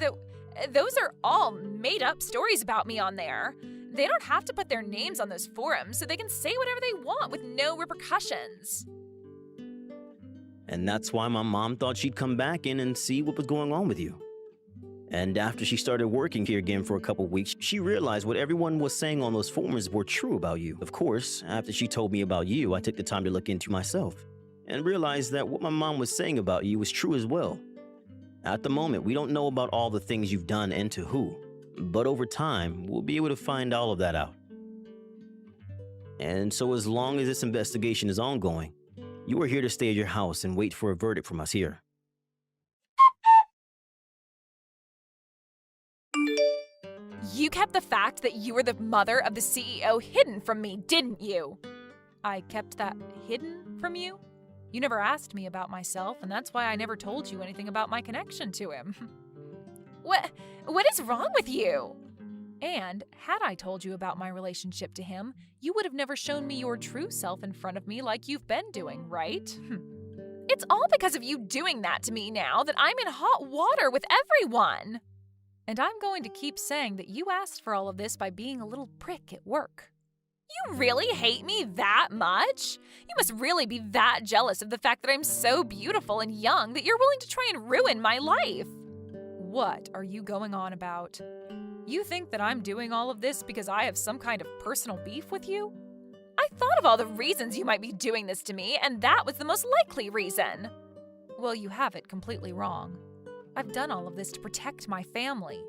Those are all made-up stories about me on there. They don't have to put their names on those forums, so they can say whatever they want with no repercussions. And that's why my mom thought she'd come back in and see what was going on with you. And after she started working here again for a couple weeks, she realized what everyone was saying on those forums were true about you. Of course, after she told me about you, I took the time to look into myself and realized that what my mom was saying about you was true as well. At the moment, we don't know about all the things you've done and to who, but over time, we'll be able to find all of that out. And so as long as this investigation is ongoing, you are here to stay at your house and wait for a verdict from us here. You kept the fact that you were the mother of the CEO hidden from me, didn't you? I kept that hidden from you? You never asked me about myself, and that's why I never told you anything about my connection to him. What is wrong with you? And had I told you about my relationship to him, you would have never shown me your true self in front of me like you've been doing, right? It's all because of you doing that to me now that I'm in hot water with everyone. And I'm going to keep saying that you asked for all of this by being a little prick at work. You really hate me that much? You must really be that jealous of the fact that I'm so beautiful and young that you're willing to try and ruin my life. What are you going on about? You think that I'm doing all of this because I have some kind of personal beef with you? I thought of all the reasons you might be doing this to me, and that was the most likely reason. Well, you have it completely wrong. I've done all of this to protect my family.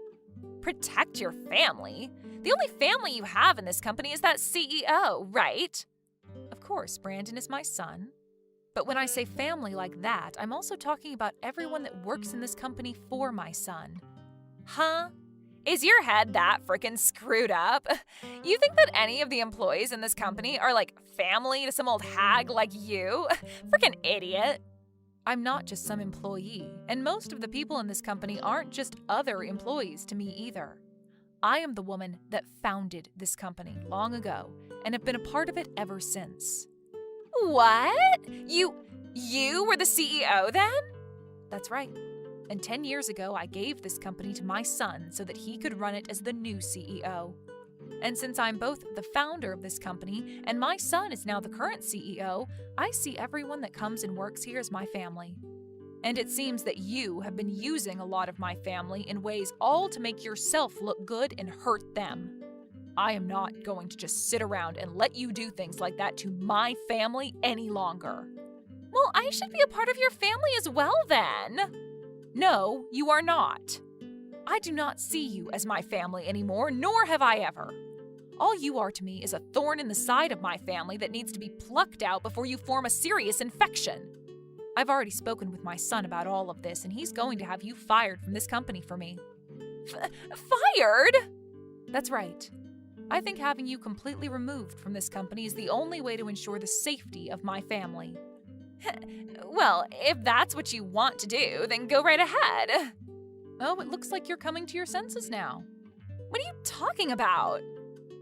Protect your family? The only family you have in this company is that CEO, right? Of course, Brandon is my son. But when I say family like that, I'm also talking about everyone that works in this company for my son. Huh? Is your head that frickin' screwed up? You think that any of the employees in this company are like family to some old hag like you? Frickin' idiot. I'm not just some employee, and most of the people in this company aren't just other employees to me either. I am the woman that founded this company long ago and have been a part of it ever since. What? You were the CEO then? That's right. And 10 years ago, I gave this company to my son so that he could run it as the new CEO. And since I'm both the founder of this company and my son is now the current CEO, I see everyone that comes and works here as my family. And it seems that you have been using a lot of my family in ways all to make yourself look good and hurt them. I am not going to just sit around and let you do things like that to my family any longer. Well, I should be a part of your family as well then. No, you are not. I do not see you as my family anymore, nor have I ever. All you are to me is a thorn in the side of my family that needs to be plucked out before you form a serious infection. I've already spoken with my son about all of this, and he's going to have you fired from this company for me. Fired? That's right. I think having you completely removed from this company is the only way to ensure the safety of my family. Well, if that's what you want to do, then go right ahead. Oh, it looks like you're coming to your senses now. What are you talking about?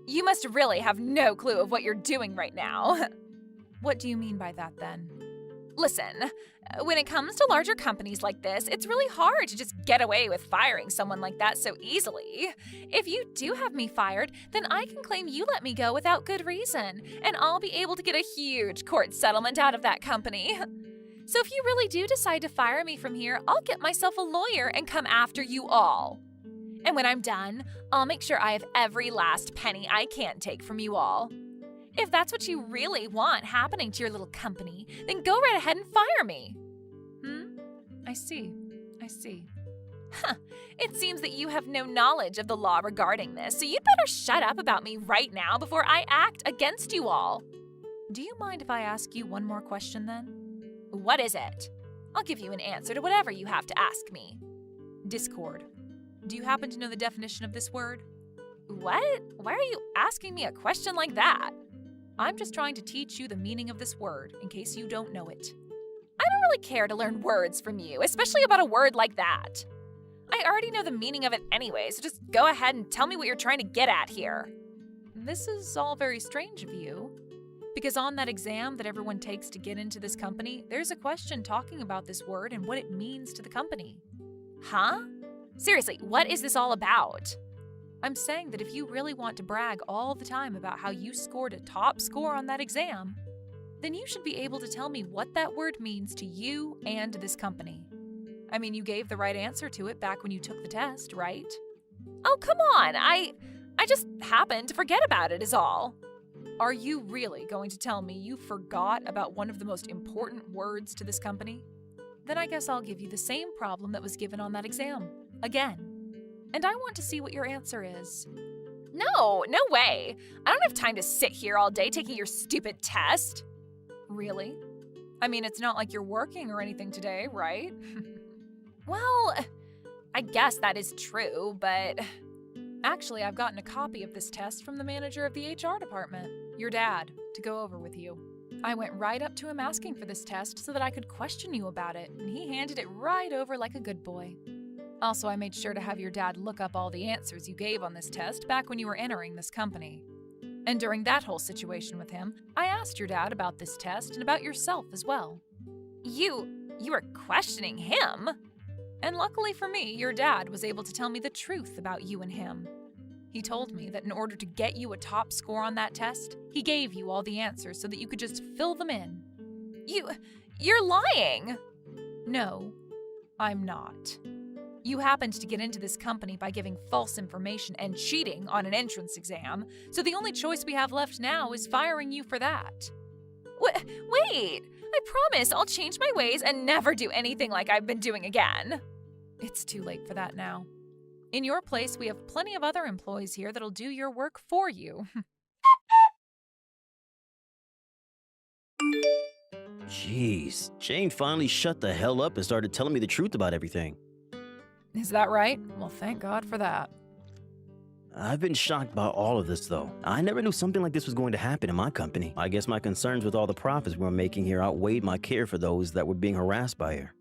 You must really have no clue of what you're doing right now. What do you mean by that, then? Listen, when it comes to larger companies like this, it's really hard to just get away with firing someone like that so easily. If you do have me fired, then I can claim you let me go without good reason, and I'll be able to get a huge court settlement out of that company. So if you really do decide to fire me from here, I'll get myself a lawyer and come after you all. And when I'm done, I'll make sure I have every last penny I can take from you all. If that's what you really want happening to your little company, then go right ahead and fire me. I see. Huh. It seems that you have no knowledge of the law regarding this, so you'd better shut up about me right now before I act against you all. Do you mind if I ask you one more question then? What is it? I'll give you an answer to whatever you have to ask me. Discord. Do you happen to know the definition of this word? What? Why are you asking me a question like that? I'm just trying to teach you the meaning of this word, in case you don't know it. I don't really care to learn words from you, especially about a word like that. I already know the meaning of it anyway, so just go ahead and tell me what you're trying to get at here. This is all very strange of you, because on that exam that everyone takes to get into this company, there's a question talking about this word and what it means to the company. Huh? Seriously, what is this all about? I'm saying that if you really want to brag all the time about how you scored a top score on that exam, then you should be able to tell me what that word means to you and this company. I mean, you gave the right answer to it back when you took the test, right? Oh, come on. I just happened to forget about it is all. Are you really going to tell me you forgot about one of the most important words to this company? Then I guess I'll give you the same problem that was given on that exam. Again. And I want to see what your answer is. No way. I don't have time to sit here all day taking your stupid test. Really? I mean, it's not like you're working or anything today, right? Well, I guess that is true, but actually, I've gotten a copy of this test from the manager of the HR department, your dad, to go over with you. I went right up to him asking for this test so that I could question you about it, and he handed it right over like a good boy. Also, I made sure to have your dad look up all the answers you gave on this test back when you were entering this company. And during that whole situation with him, I asked your dad about this test and about yourself as well. You were questioning him? And luckily for me, your dad was able to tell me the truth about you and him. He told me that in order to get you a top score on that test, he gave you all the answers so that you could just fill them in. You're lying! No, I'm not. You happened to get into this company by giving false information and cheating on an entrance exam, so the only choice we have left now is firing you for that. Wait! I promise I'll change my ways and never do anything like I've been doing again. It's too late for that now. In your place, we have plenty of other employees here that'll do your work for you. Jeez, Jane finally shut the hell up and started telling me the truth about everything. Is that right? Well, thank God for that. I've been shocked by all of this, though. I never knew something like this was going to happen in my company. I guess my concerns with all the profits we were making here outweighed my care for those that were being harassed by her.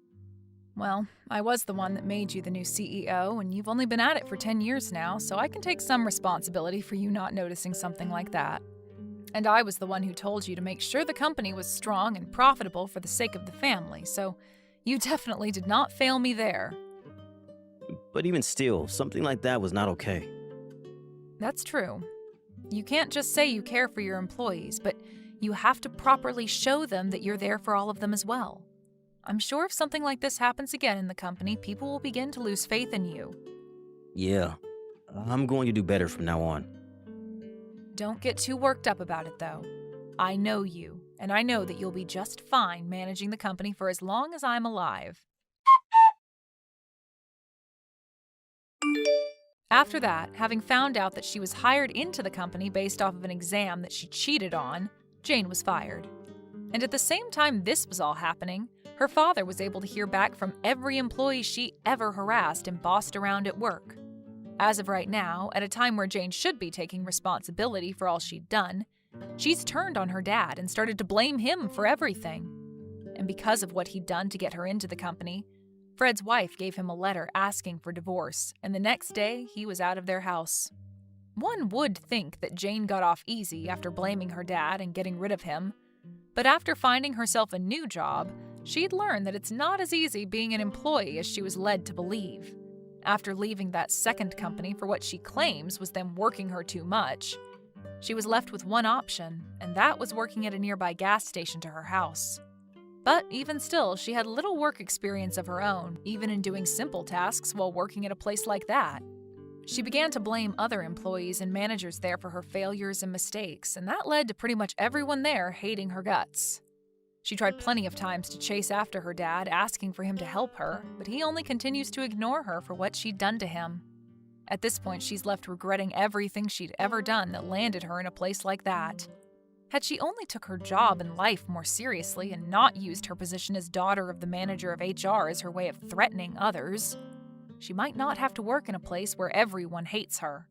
Well, I was the one that made you the new CEO, and you've only been at it for 10 years now, so I can take some responsibility for you not noticing something like that. And I was the one who told you to make sure the company was strong and profitable for the sake of the family, so you definitely did not fail me there. But even still, something like that was not okay. That's true. You can't just say you care for your employees, but you have to properly show them that you're there for all of them as well. I'm sure if something like this happens again in the company, people will begin to lose faith in you. Yeah, I'm going to do better from now on. Don't get too worked up about it, though. I know you, and I know that you'll be just fine managing the company for as long as I'm alive. After that, having found out that she was hired into the company based off of an exam that she cheated on, Jane was fired. And at the same time this was all happening, her father was able to hear back from every employee she ever harassed and bossed around at work. As of right now, at a time where Jane should be taking responsibility for all she'd done, she's turned on her dad and started to blame him for everything. And because of what he'd done to get her into the company, Fred's wife gave him a letter asking for divorce, and the next day he was out of their house. One would think that Jane got off easy after blaming her dad and getting rid of him, but after finding herself a new job, she'd learned that it's not as easy being an employee as she was led to believe. After leaving that second company for what she claims was them working her too much, she was left with one option, and that was working at a nearby gas station to her house. But even still, she had little work experience of her own, even in doing simple tasks while working at a place like that. She began to blame other employees and managers there for her failures and mistakes, and that led to pretty much everyone there hating her guts. She tried plenty of times to chase after her dad, asking for him to help her, but he only continues to ignore her for what she'd done to him. At this point, she's left regretting everything she'd ever done that landed her in a place like that. Had she only took her job and life more seriously and not used her position as daughter of the manager of HR as her way of threatening others, she might not have to work in a place where everyone hates her.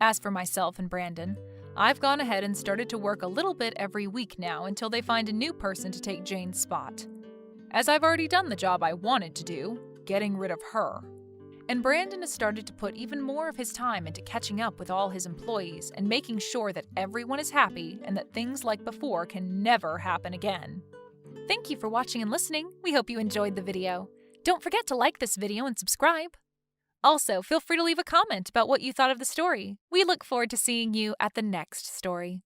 As for myself and Brandon, I've gone ahead and started to work a little bit every week now until they find a new person to take Jane's spot. As I've already done the job I wanted to do, getting rid of her. And Brandon has started to put even more of his time into catching up with all his employees and making sure that everyone is happy and that things like before can never happen again. Thank you for watching and listening. We hope you enjoyed the video. Don't forget to like this video and subscribe. Also, feel free to leave a comment about what you thought of the story. We look forward to seeing you at the next story.